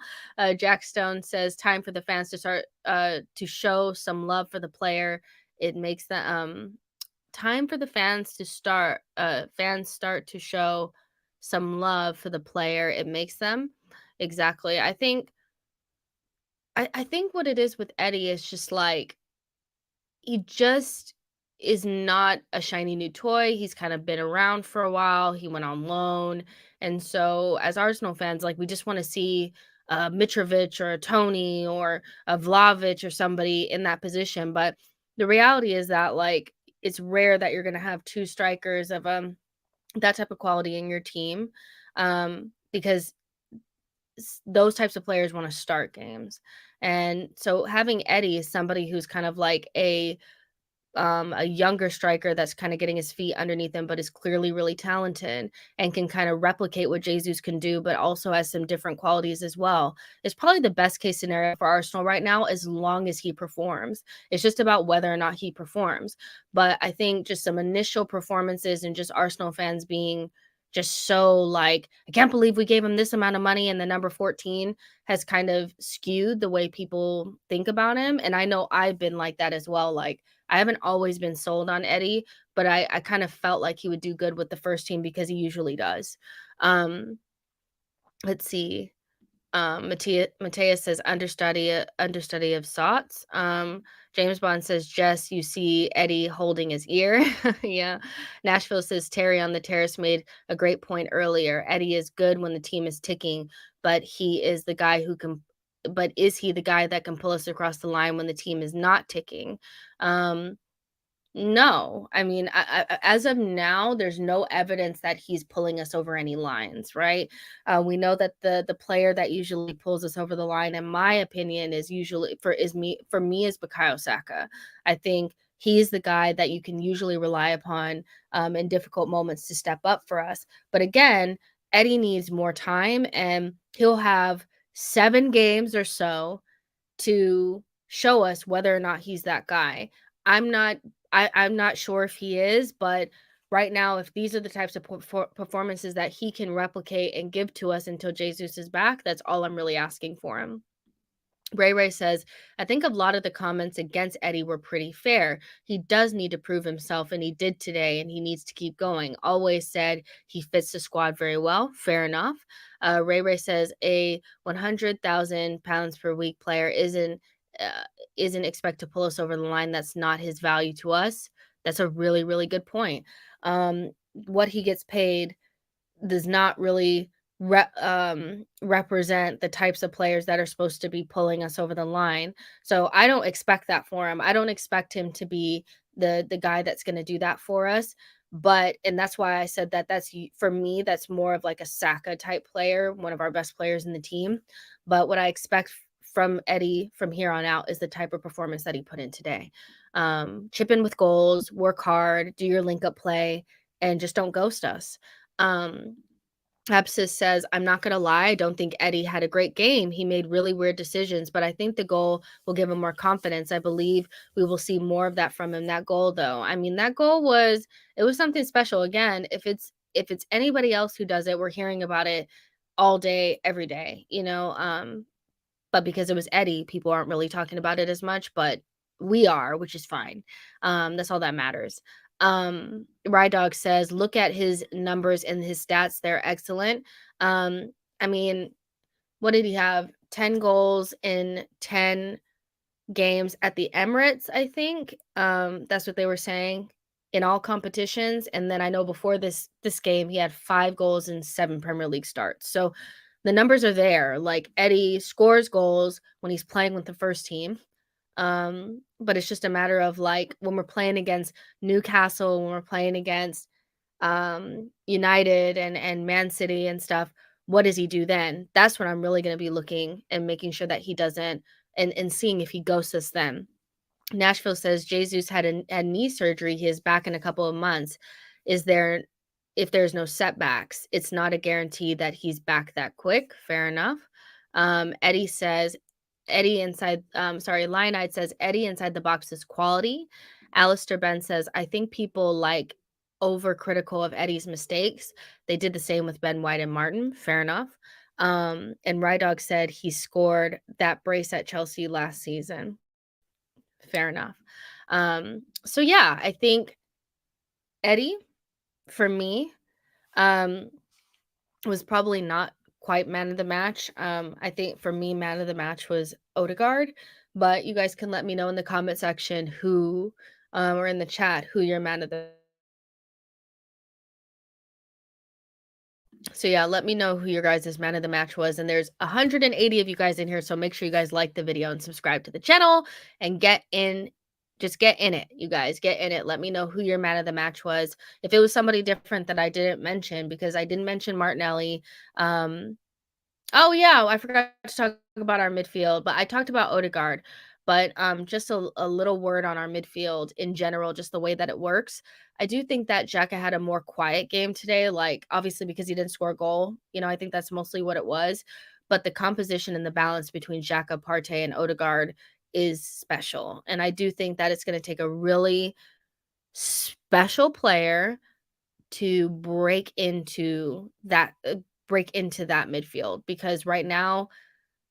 Jack Stone says time for the fans to start to show some love for the player. It makes the time for the fans to start to show some love for the player. It makes them exactly. I think what it is with Eddie is just like, he just is not a shiny new toy. He's kind of been around for a while. He went on loan. And so as Arsenal fans, like, we just want to see Mitrovic or a Tony or a Vlahovic or somebody in that position. But the reality is that, like, it's rare that you're going to have two strikers of that type of quality in your team, because those types of players want to start games. And so having Eddie is somebody who's kind of like a younger striker that's kind of getting his feet underneath him, but is clearly really talented and can kind of replicate what Jesus can do, but also has some different qualities as well. It's probably the best case scenario for Arsenal right now, as long as he performs. It's just about whether or not he performs. But I think just some initial performances and just Arsenal fans being just so like, I can't believe we gave him this amount of money, and the number 14 has kind of skewed the way people think about him. And I know I've been like that as well. Like, I haven't always been sold on Eddie, but I kind of felt like he would do good with the first team, because he usually does. Let's see. Matthias says understudy of Sots. James Bond says, Jess, you see Eddie holding his ear. Yeah. Nashville says Terry on the Terrace made a great point earlier. Eddie is good when the team is ticking, but he is the guy who can. But is he the guy that can pull us across the line when the team is not ticking? No. I mean, as of now, there's no evidence that he's pulling us over any lines, right? We know that the player that usually pulls us over the line, in my opinion, is usually for me is Bukayo Saka. I think he's the guy that you can usually rely upon in difficult moments to step up for us. But again, Eddie needs more time, and he'll have 7 games or so to show us whether or not he's that guy. I'm not I'm not sure if he is, but right now, if these are the types of performances that he can replicate and give to us until Jesus is back, that's all I'm really asking for him. Ray says, I think a lot of the comments against Eddie were pretty fair. He does need to prove himself, and he did today, and he needs to keep going. Always said he fits the squad very well. Fair enough. Ray says a 100,000 pounds per week player isn't expect to pull us over the line. That's not his value to us. That's a really, really good point. What he gets paid does not really represent the types of players that are supposed to be pulling us over the line. So I don't expect that for him. I don't expect him to be the guy that's going to do that for us. But and that's why I said that that's for me that's more of like a Saka type player, one of our best players in the team. But what I expect from Eddie from here on out is the type of performance that he put in today. Chip in with goals, work hard, do your link up play, and just don't ghost us. Abscess says, I'm not going to lie. I don't think Eddie had a great game. He made really weird decisions, but I think the goal will give him more confidence. I believe we will see more of that from him. That goal, though, I mean, that goal was something special. Again, if it's anybody else who does it, we're hearing about it all day, every day, but because it was Eddie, people aren't really talking about it as much, but we are, which is fine. That's all that matters. Rydog says, look at his numbers and his stats. They're excellent. I mean, what did he have? 10 goals in 10 games at the Emirates, I think. That's what they were saying in all competitions. And then I know before this game, he had 5 goals in 7 Premier League starts. So the numbers are there. Like Eddie scores goals when he's playing with the first team. But it's just a matter of like when we're playing against Newcastle, when we're playing against United and Man City and stuff, what does he do then? That's what I'm really going to be looking and making sure that he doesn't and seeing if he ghosts us then. Nashville says Jesus had knee surgery. He is back in a couple of months. If there's no setbacks, it's not a guarantee that he's back that quick. Fair enough. Eddie says Lionide says Eddie inside the box is quality. Allister Ben says, I think people like overcritical of Eddie's mistakes. They did the same with Ben White and Martin. Fair enough. And Rydog said he scored that brace at Chelsea last season. Fair enough. So yeah, I think Eddie, for me, was probably not quite man of the match. I think for me, man of the match was Odegaard, but you guys can let me know in the comment section who, or in the chat, who your man of the. So yeah, let me know who your guys' man of the match was. And there's 180 of you guys in here, so make sure you guys like the video and subscribe to the channel and just get in it, you guys. Get in it. Let me know who your man of the match was. If it was somebody different that I didn't mention, because I didn't mention Martinelli. Oh yeah, I forgot to talk about our midfield, but I talked about Odegaard. But just a little word on our midfield in general, just the way that it works. I do think that xhaka had a more quiet game today, like obviously because he didn't score a goal. I think that's mostly what it was. But the composition and the balance between xhaka, Partey, and Odegaard is special. And I do think that it's going to take a really special player to break into that midfield, because right now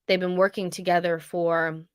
they've been working together for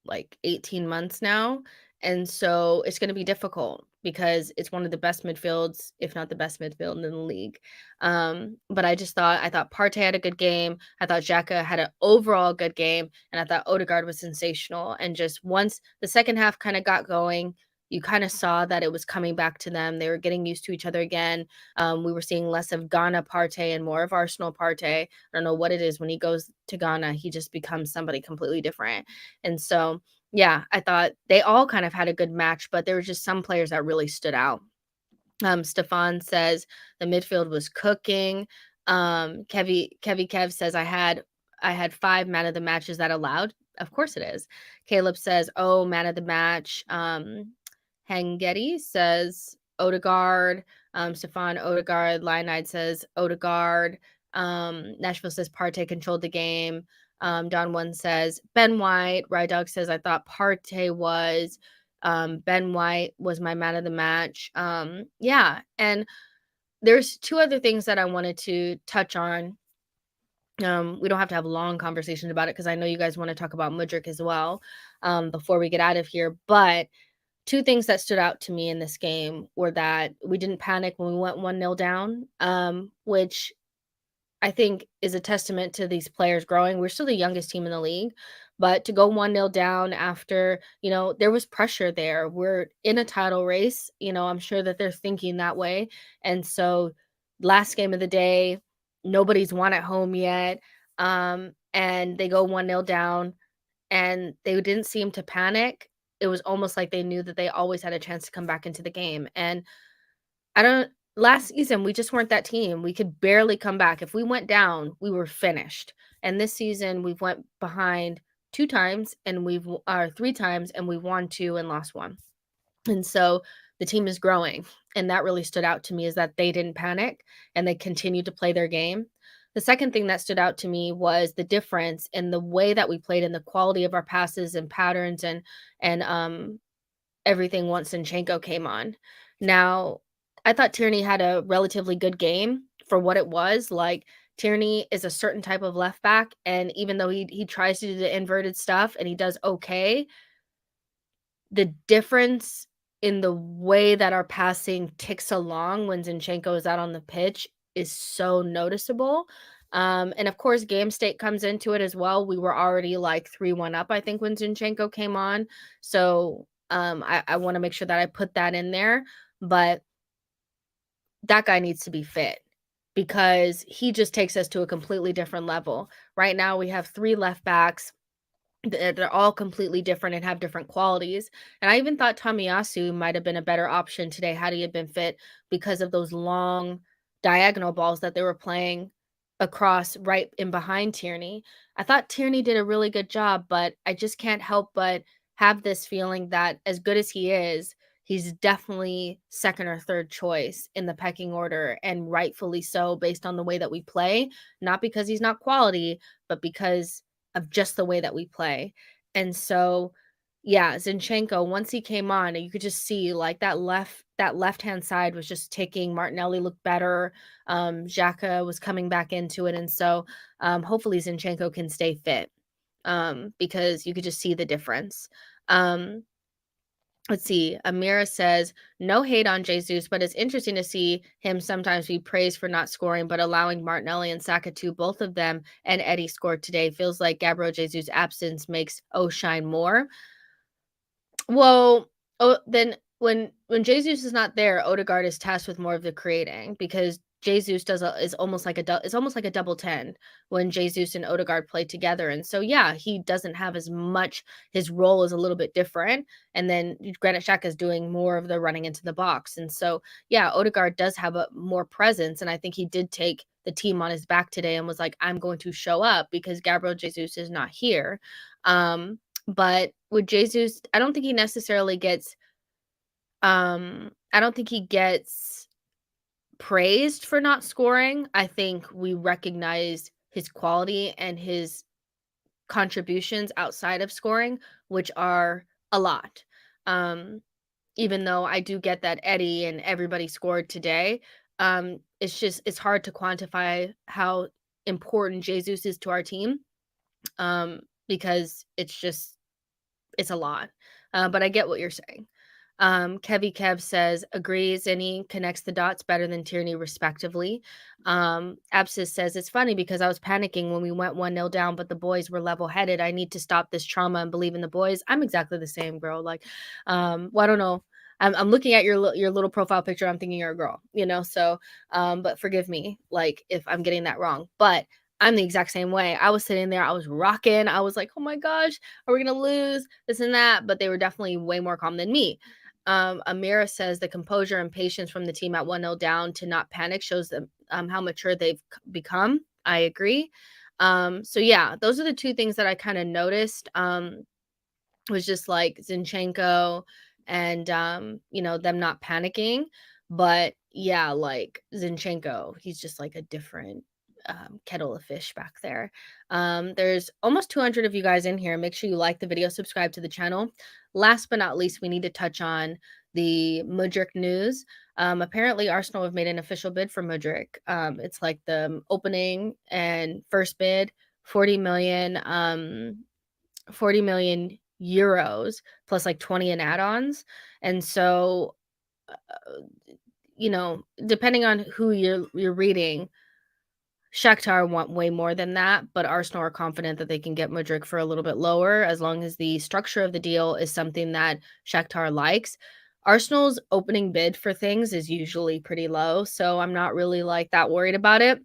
like 18 months now, and so it's going to be difficult because it's one of the best midfields, if not the best midfield in the league. But I thought Partey had a good game. I thought xhaka had an overall good game, and I thought Odegaard was sensational. And just once the second half kind of got going, you kind of saw that it was coming back to them. They were getting used to each other again. We were seeing less of Ghana Partey and more of Arsenal Partey. I don't know what it is. When he goes to Ghana, he just becomes somebody completely different. And so, yeah, I thought they all kind of had a good match, but there were just some players that really stood out. Stefan says the midfield was cooking. Kev says I had 5 man of the matches that allowed. Of course it is. Caleb says, oh, man of the match. Hangeti says Odegaard. Stefan Odegaard. Lionide says Odegaard. Nashville says Partey controlled the game. Don One says Ben White. Rydog says I thought Partey was Ben White was my man of the match. Yeah, and there's two other things that I wanted to touch on. We don't have to have long conversations about it because I know you guys want to talk about Mudryk as well, before we get out of here. But two things that stood out to me in this game were that we didn't panic when we went 1-0 down, which I think is a testament to these players growing. We're still the youngest team in the league, but to go 1-0 down after, there was pressure there. We're in a title race. I'm sure that they're thinking that way. And so last game of the day, nobody's won at home yet. And they go 1-0 down and they didn't seem to panic. It was almost like they knew that they always had a chance to come back into the game. And I don't last season, we just weren't that team. We could barely come back. If we went down, we were finished. And this season, we've went behind 2 times and 3 times, and we've won 2 and lost 1. And so the team is growing, and that really stood out to me is that they didn't panic and they continued to play their game. The second thing that stood out to me was the difference in the way that we played and the quality of our passes and patterns and everything once Zinchenko came on. Now, I thought Tierney had a relatively good game for what it was. Like, Tierney is a certain type of left back, and even though he tries to do the inverted stuff and he does okay, the difference in the way that our passing ticks along when Zinchenko is out on the pitch is so noticeable. And of course, game state comes into it as well. We were already like 3-1 up, I think, when Zinchenko came on. So I want to make sure that I put that in there. But that guy needs to be fit because he just takes us to a completely different level. Right now, we have 3 left backs. They're all completely different and have different qualities. And I even thought Tomiyasu might have been a better option today had he had been fit because of those long diagonal balls that they were playing across right in behind Tierney. I thought Tierney did a really good job, but I just can't help but have this feeling that as good as he is, he's definitely second or third choice in the pecking order, and rightfully so based on the way that we play, not because he's not quality, but because of just the way that we play. And so, yeah, Zinchenko, once he came on, you could just see like that left-hand side was just ticking. Martinelli looked better. Xhaka was coming back into it. And so hopefully Zinchenko can stay fit because you could just see the difference. Let's see. Amira says, no hate on Jesus, but it's interesting to see him sometimes be praised for not scoring, but allowing Martinelli and Saka to, both of them, and Eddie scored today. Feels like Gabriel Jesus' absence makes O shine more. Well, then when Jesus is not there, Odegaard is tasked with more of the creating because Jesus is almost like a double 10 when Jesus and Odegaard play together. And so yeah, he doesn't have as much, his role is a little bit different. And then Granit Xhaka is doing more of the running into the box. And so yeah, Odegaard does have a more presence. And I think he did take the team on his back today and was like, I'm going to show up because Gabriel Jesus is not here. But with Jesus, I don't think he necessarily gets I don't think he gets praised for not scoring. I think we recognize his quality and his contributions outside of scoring, which are a lot. Even though I do get that Eddie and everybody scored today, it's hard to quantify how important Jesus is to our team, because it's a lot. But I get what you're saying. Kevy Kev says, agrees, and he connects the dots better than Tierney, respectively. Abscess says, it's funny because I was panicking when we went 1-0 down, but the boys were level-headed. I need to stop this trauma and believe in the boys. I'm exactly the same, girl. Like, well, I don't know. I'm looking at your little profile picture. I'm thinking you're a girl, so, but forgive me, like, if I'm getting that wrong. But I'm the exact same way. I was sitting there, I was rocking. I was like, oh my gosh, are we going to lose? This and that. But they were definitely way more calm than me. Amira says the composure and patience from the team at 1-0 down to not panic shows them how mature they've become. I agree. So yeah, those are the two things that I kind of noticed. Was just like Zinchenko and them not panicking. But yeah, like Zinchenko, he's just like a different kettle of fish back there. There's almost 200 of you guys in here. Make sure you like the video, subscribe to the channel. Last but not least, we need to touch on the Mudryk news. Apparently, Arsenal have made an official bid for Mudryk. It's like the opening and first bid, 40 million, 40 million euros plus like 20 in add-ons. And so, depending on who you're reading, Shakhtar want way more than that, but Arsenal are confident that they can get Mudryk for a little bit lower as long as the structure of the deal is something that Shakhtar likes. Arsenal's opening bid for things is usually pretty low, so I'm not really like that worried about it.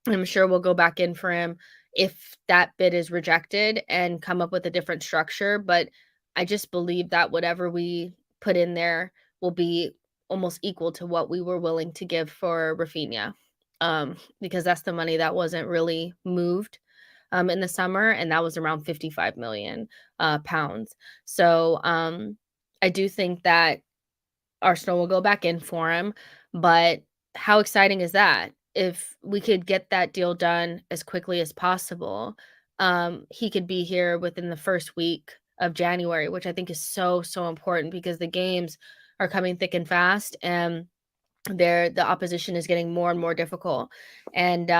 I'm sure we'll go back in for him if that bid is rejected and come up with a different structure, but I just believe that whatever we put in there will be almost equal to what we were willing to give for Rafinha, because that's the money that wasn't really moved in the summer, and that was around 55 million pounds. So I do think that Arsenal will go back in for him, but how exciting is that? If we could get that deal done as quickly as possible, he could be here within the first week of January, which I think is so, so important because the games are coming thick and fast, and the opposition is getting more and more difficult. And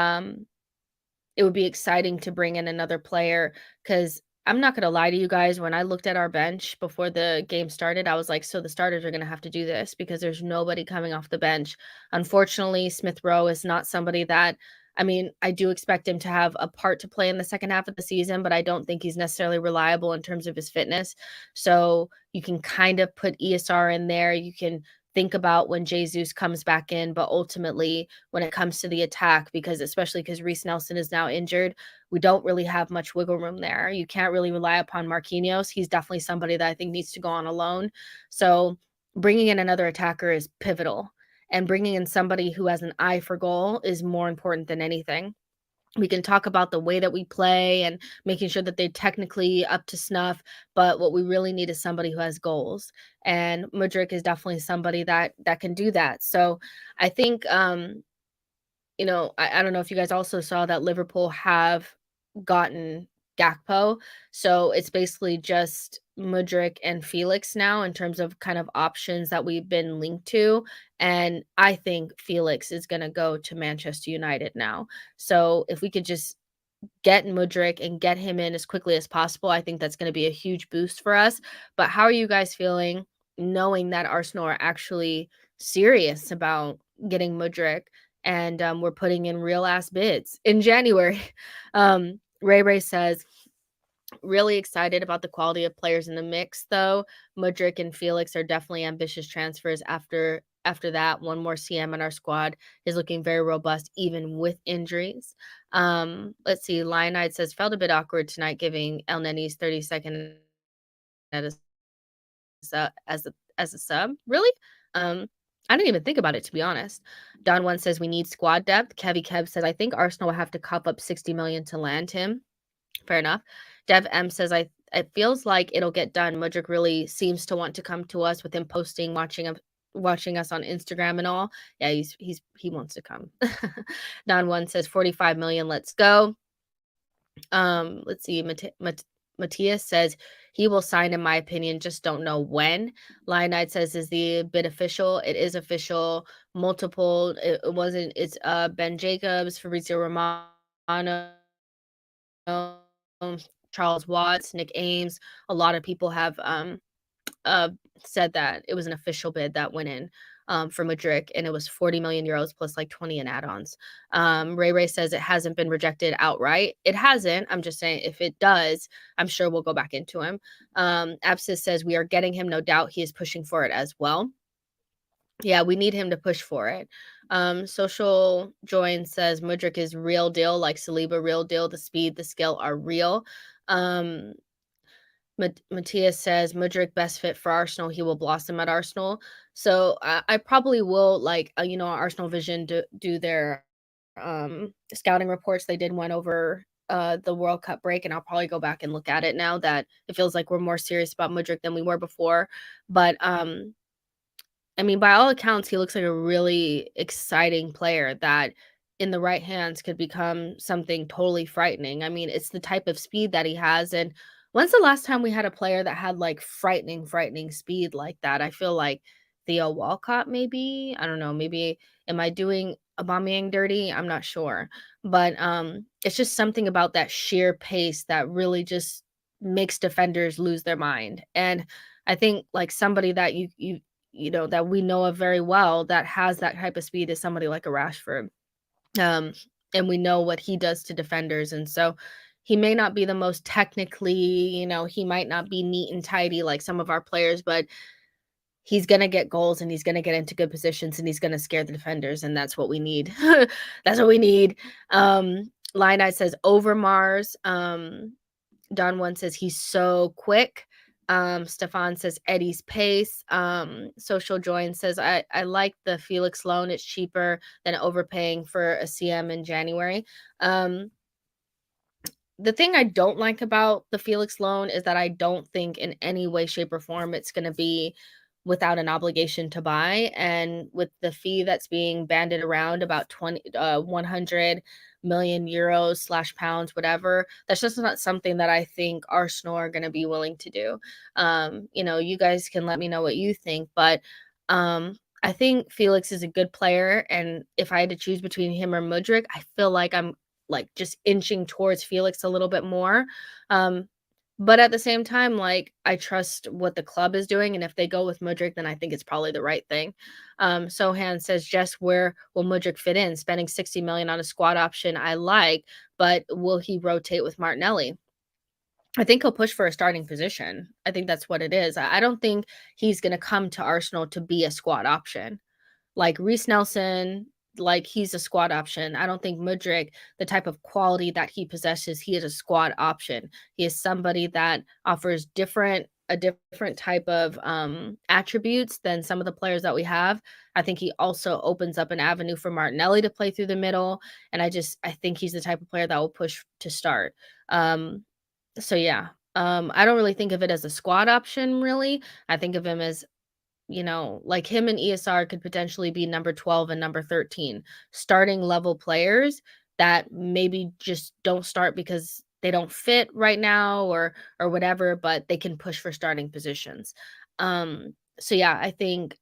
it would be exciting to bring in another player because I'm not gonna lie to you guys, when I looked at our bench before the game started, I was like, "So the starters are gonna have to do this because there's nobody coming off the bench." Unfortunately, Smith Rowe is not somebody that, I mean, I do expect him to have a part to play in the second half of the season, but I don't think he's necessarily reliable in terms of his fitness. So you can kind of put ESR in there. You can think about when Jesus comes back in, but ultimately, when it comes to the attack, because especially because Reece Nelson is now injured, we don't really have much wiggle room there. You can't really rely upon Marquinhos. He's definitely somebody that I think needs to go on alone. So bringing in another attacker is pivotal, and bringing in somebody who has an eye for goal is more important than anything. We can talk about the way that we play and making sure that they're technically up to snuff, but what we really need is somebody who has goals. And Mudryk is definitely somebody that can do that. So I think I don't know if you guys also saw that Liverpool have gotten Gakpo. So it's basically just Mudryk and Felix now in terms of kind of options that we've been linked to. And I think Felix is going to go to Manchester United now. So if we could just get Mudryk and get him in as quickly as possible, I think that's going to be a huge boost for us. But how are you guys feeling knowing that Arsenal are actually serious about getting Mudryk and we're putting in real ass bids in January? Ray says, really excited about the quality of players in the mix, though. Mudryk and Felix are definitely ambitious transfers. After that, one more CM in our squad is looking very robust, even with injuries. Let's see. Lionide says, felt a bit awkward tonight giving El Neni's 30-second as a sub. Really? I didn't even think about it, to be honest. Don One says we need squad depth. Kevy Kev says, I think Arsenal will have to cop up 60 million to land him. Fair enough. Dev M says, it feels like it'll get done. Mudryk really seems to want to come to us with him posting, watching us on Instagram and all. Yeah, he wants to come. Don One says 45 million, let's go. Let's see. Matthias says he will sign, in my opinion, just don't know when. Lionide says, is the bid official? It is official. Multiple. It wasn't. It's Ben Jacobs, Fabrizio Romano, Charles Watts, Nick Ames. A lot of people have said that it was an official bid that went in for Mudryk, and it was 40 million euros plus like 20 in add-ons. Ray says it hasn't been rejected outright. It hasn't. I'm just saying if it does, I'm sure we'll go back into him. Abscess says we are getting him, no doubt. He is pushing for it as well. Yeah, we need him to push for it. Social Join says Mudryk is real deal, like Saliba, real deal. The speed, the skill are real. Matthias says Mudryk best fit for Arsenal. He will blossom at Arsenal. So I probably will, like, Arsenal Vision do their scouting reports. They did one over the World Cup break, and I'll probably go back and look at it now that it feels like we're more serious about Mudryk than we were before. But I mean, by all accounts, he looks like a really exciting player that in the right hands could become something totally frightening. I mean, it's the type of speed that he has. And when's the last time we had a player that had like frightening speed like that? I feel like Theo Walcott, maybe. I don't know. Maybe am I doing Aubameyang dirty? I'm not sure. But it's just something about that sheer pace that really just makes defenders lose their mind. And I think like somebody that you know that we know of very well that has that type of speed is somebody like a Rashford. Um, and we know what he does to defenders. And so he may not be the most technically, he might not be neat and tidy like some of our players, but he's going to get goals and he's going to get into good positions and he's going to scare the defenders. And that's what we need. That's what we need. Line says over Mars. Don One says he's so quick. Stefan says Eddie's pace. Social Join says I like the Felix loan. It's cheaper than overpaying for a CM in January. The thing I don't like about the Felix loan is that I don't think in any way, shape, or form it's going to be without an obligation to buy. And with the fee that's being banded around about 100 million euros slash pounds, whatever, that's just not something that I think Arsenal are going to be willing to do. You guys can let me know what you think, but I think Felix is a good player. And if I had to choose between him or Mudryk, I feel like I'm like just inching towards Felix a little bit more. But at the same time, like I trust what the club is doing. And if they go with Mudryk, then I think it's probably the right thing. Sohan says, Jess, where will Mudryk fit in? Spending 60 million on a squad option, I like, but will he rotate with Martinelli? I think he'll push for a starting position. I think that's what it is. I don't think he's going to come to Arsenal to be a squad option. Like Reece Nelson, like he's a squad option. I don't think Mudryk, the type of quality that he possesses, he is a squad option. He is somebody that offers a different type of attributes than some of the players that we have. I think he also opens up an avenue for Martinelli to play through the middle. And I think he's the type of player that will push to start. So yeah. I don't really think of it as a squad option, really. I think of him as like him and ESR could potentially be number 12 and number 13, starting level players that maybe just don't start because they don't fit right now or whatever, but they can push for starting positions. So yeah, I think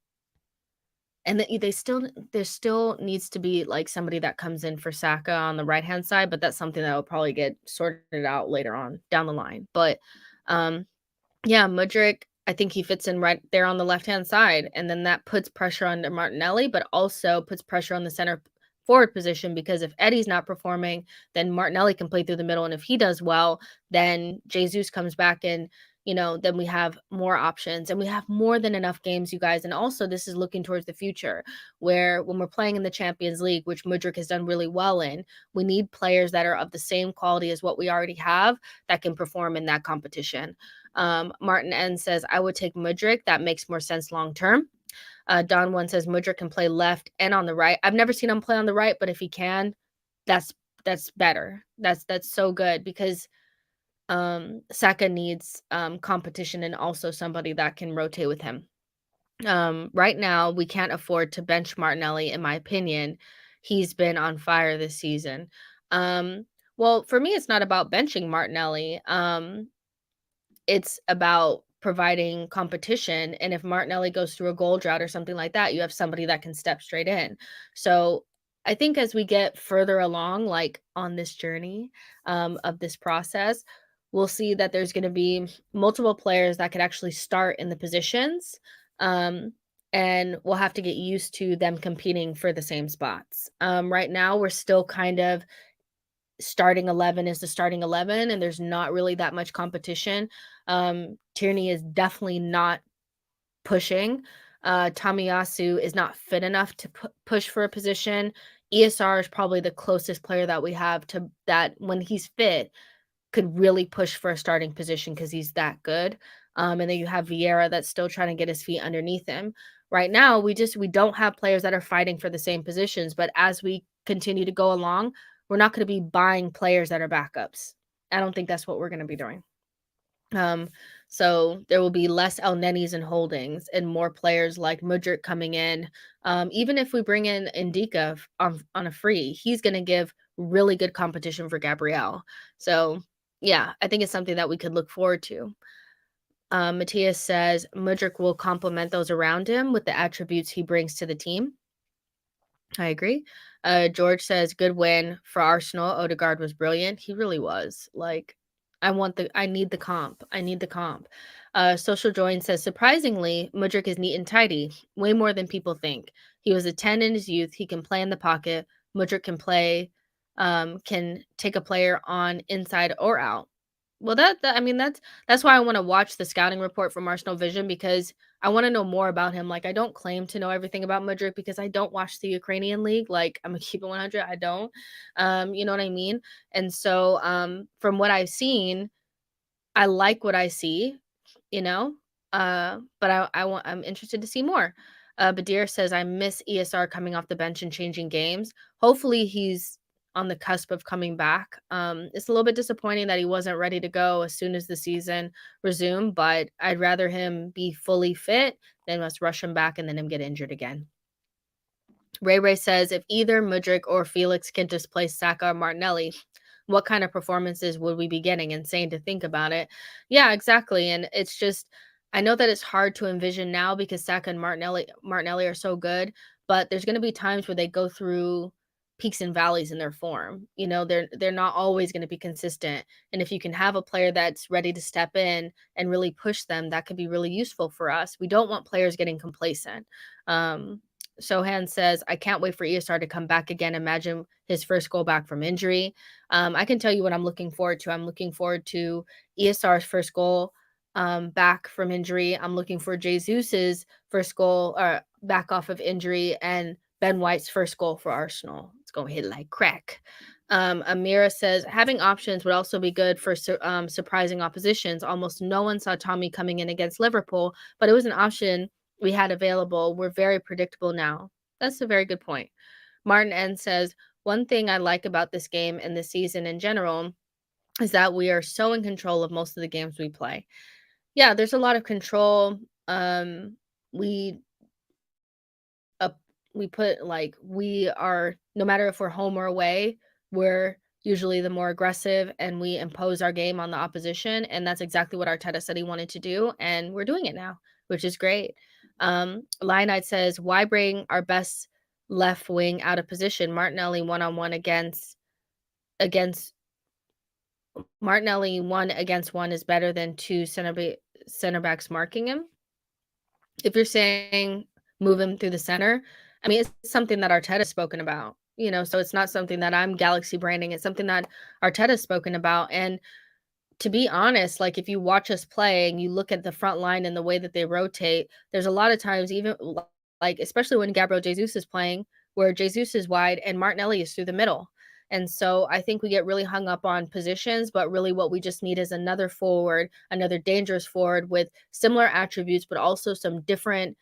and there still needs to be like somebody that comes in for Saka on the right-hand side, but that's something that will probably get sorted out later on down the line. But yeah, Mudryk, I think he fits in right there on the left-hand side, and then that puts pressure on Martinelli, but also puts pressure on the center forward position because if Eddie's not performing, then Martinelli can play through the middle, and if he does well, then Jesus comes back and, then we have more options, and we have more than enough games, you guys, and also this is looking towards the future, where when we're playing in the Champions League, which Mudryk has done really well in, we need players that are of the same quality as what we already have that can perform in that competition. Martin N says, I would take Mudryk. That makes more sense long term. Don One says Mudryk can play left and on the right. I've never seen him play on the right, but if he can, that's better. That's so good because Saka needs competition and also somebody that can rotate with him. Right now, we can't afford to bench Martinelli, in my opinion. He's been on fire this season. Well, for me, it's not about benching Martinelli. It's about providing competition, and if Martinelli goes through a goal drought or something like that, you have somebody that can step straight in. So, I think as we get further along, like, on this journey, of this process, we'll see that there's gonna be multiple players that could actually start in the positions, um, and we'll have to get used to them competing for the same spots. Right now, we're still kind of starting 11 is the starting 11 and there's not really that much competition. Tierney is definitely not pushing. Tomiyasu is not fit enough to push for a position. ESR is probably the closest player that we have to that when he's fit could really push for a starting position because he's that good. And then you have Vieira that's still trying to get his feet underneath him. Right now, we don't have players that are fighting for the same positions. But as we continue to go along, we're not going to be buying players that are backups. I don't think that's what we're going to be doing. So there will be less El Nenis and holdings and more players like Mudryk coming in. Even if we bring in Indika on a free, he's going to give really good competition for Gabriel. So yeah, I think it's something that we could look forward to. Matthias says Mudryk will complement those around him with the attributes he brings to the team. I agree. George says good win for Arsenal. Odegaard was brilliant. He really was. Like, I need the comp. I need the comp. Social Join says surprisingly, Mudryk is neat and tidy, way more than people think. He was a 10 in his youth. He can play in the pocket. Mudryk can take a player on inside or out. Well, I mean, that's why I want to watch the scouting report from Arsenal Vision, because I want to know more about him. Like, I don't claim to know everything about Mudryk because I don't watch the Ukrainian league. Like, I'm gonna keep it 100. I don't. You know what I mean? And so, from what I've seen, I like what I see, you know? But I'm interested to see more. Badir says, I miss ESR coming off the bench and changing games. Hopefully he's on the cusp of coming back. It's a little bit disappointing that he wasn't ready to go as soon as the season resumed, but I'd rather him be fully fit than let's rush him back and then him get injured again. Ray says, if either Mudryk or Felix can displace Saka or Martinelli, what kind of performances would we be getting? Insane to think about it. Yeah, exactly. And it's just, I know that it's hard to envision now because Saka and Martinelli are so good, but there's going to be times where they go through peaks and valleys in their form. You know, they're not always going to be consistent. And if you can have a player that's ready to step in and really push them, that could be really useful for us. We don't want players getting complacent. Sohan says, I can't wait for ESR to come back again. Imagine his first goal back from injury. I can tell you what I'm looking forward to. I'm looking forward to ESR's first goal back from injury. I'm looking for Jesus's first goal back off of injury, and Ben White's first goal for Arsenal. It's going to hit like crack. Amira says, having options would also be good for surprising oppositions. Almost no one saw Tommy coming in against Liverpool, but it was an option we had available. We're very predictable now. That's a very good point. Martin N says, one thing I like about this game and this season in general is that we are so in control of most of the games we play. Yeah, there's a lot of control. We we put like we are, no matter if we're home or away, we're usually the more aggressive and we impose our game on the opposition, and that's exactly what Arteta said he wanted to do, and we're doing it now, which is great. Lionite says, why bring our best left wing out of position? Martinelli one-on-one against Martinelli 1-against-1 is better than two center backs marking him. If you're saying move him through the center, I mean, it's something that Arteta's spoken about, you know, so it's not something that I'm galaxy branding. It's something that Arteta's spoken about. And to be honest, like if you watch us play and you look at the front line and the way that they rotate, there's a lot of times, even like especially when Gabriel Jesus is playing, where Jesus is wide and Martinelli is through the middle. And so I think we get really hung up on positions, but really what we just need is another forward, another dangerous forward with similar attributes, but also some different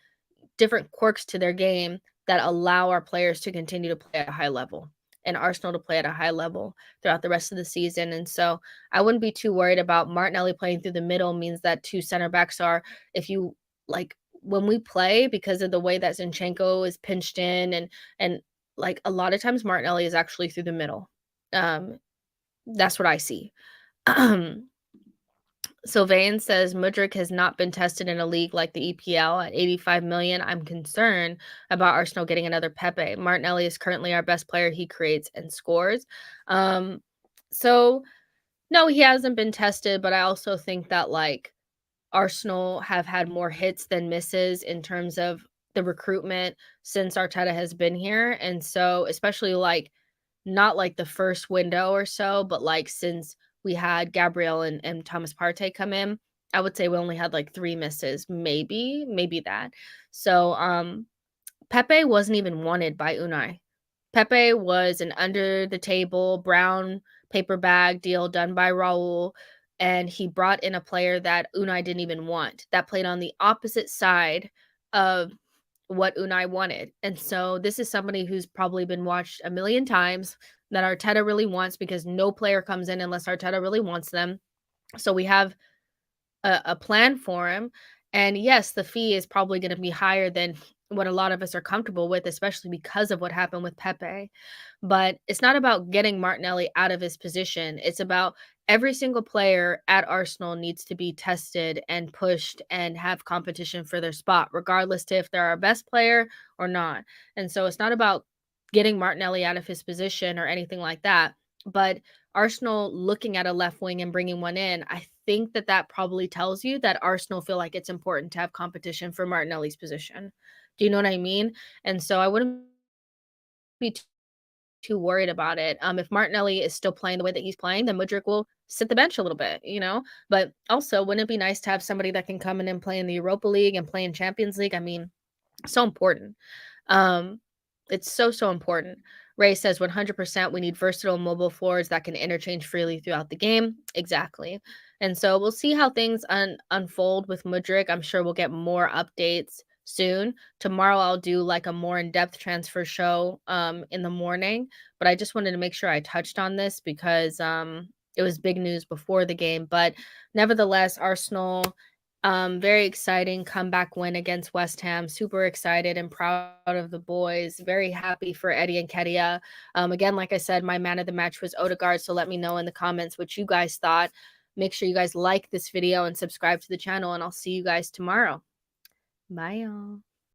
quirks to their game that allow our players to continue to play at a high level and Arsenal to play at a high level throughout the rest of the season. And so I wouldn't be too worried about Martinelli playing through the middle means that two center backs are, if you like, when we play, because of the way that Zinchenko is pinched in and like a lot of times Martinelli is actually through the middle. That's what I see. Sylvain says Mudryk has not been tested in a league like the EPL at 85 million. I'm concerned about Arsenal getting another Pepe. Martinelli is currently our best player. He creates and scores. So no, he hasn't been tested, but I also think that like Arsenal have had more hits than misses in terms of the recruitment since Arteta has been here. And so especially like not like the first window or so, but like since we had Gabriel and Thomas Partey come in, I would say we only had like 3 misses, maybe that. So Pepe wasn't even wanted by Unai. Pepe was an under the table brown paper bag deal done by Raul, and he brought in a player that Unai didn't even want, that played on the opposite side of what Unai wanted. And so this is somebody who's probably been watched a million times, that Arteta really wants, because no player comes in unless Arteta really wants them. So we have a plan for him. And yes, the fee is probably going to be higher than what a lot of us are comfortable with, especially because of what happened with Pepe. But it's not about getting Martinelli out of his position. It's about every single player at Arsenal needs to be tested and pushed and have competition for their spot, regardless to if they're our best player or not. And so it's not about getting Martinelli out of his position or anything like that. But Arsenal looking at a left wing and bringing one in, I think that that probably tells you that Arsenal feel like it's important to have competition for Martinelli's position. Do you know what I mean? And so I wouldn't be too worried about it. If Martinelli is still playing the way that he's playing, then Mudryk will sit the bench a little bit, you know? But also, wouldn't it be nice to have somebody that can come in and play in the Europa League and play in Champions League? I mean, so important. Um, it's so, so important. Ray says 100% we need versatile mobile forwards that can interchange freely throughout the game. Exactly. And so we'll see how things unfold with Mudryk. I'm sure we'll get more updates soon. Tomorrow I'll do like a more in-depth transfer show in the morning, but I just wanted to make sure I touched on this because it was big news before the game. But nevertheless, Arsenal very exciting comeback win against West Ham. Super excited and proud of the boys. Very happy for Eddie and Nketiah. Again, like I said, my man of the match was Odegaard. So let me know in the comments what you guys thought. Make sure you guys like this video and subscribe to the channel, and I'll see you guys tomorrow. Bye, y'all.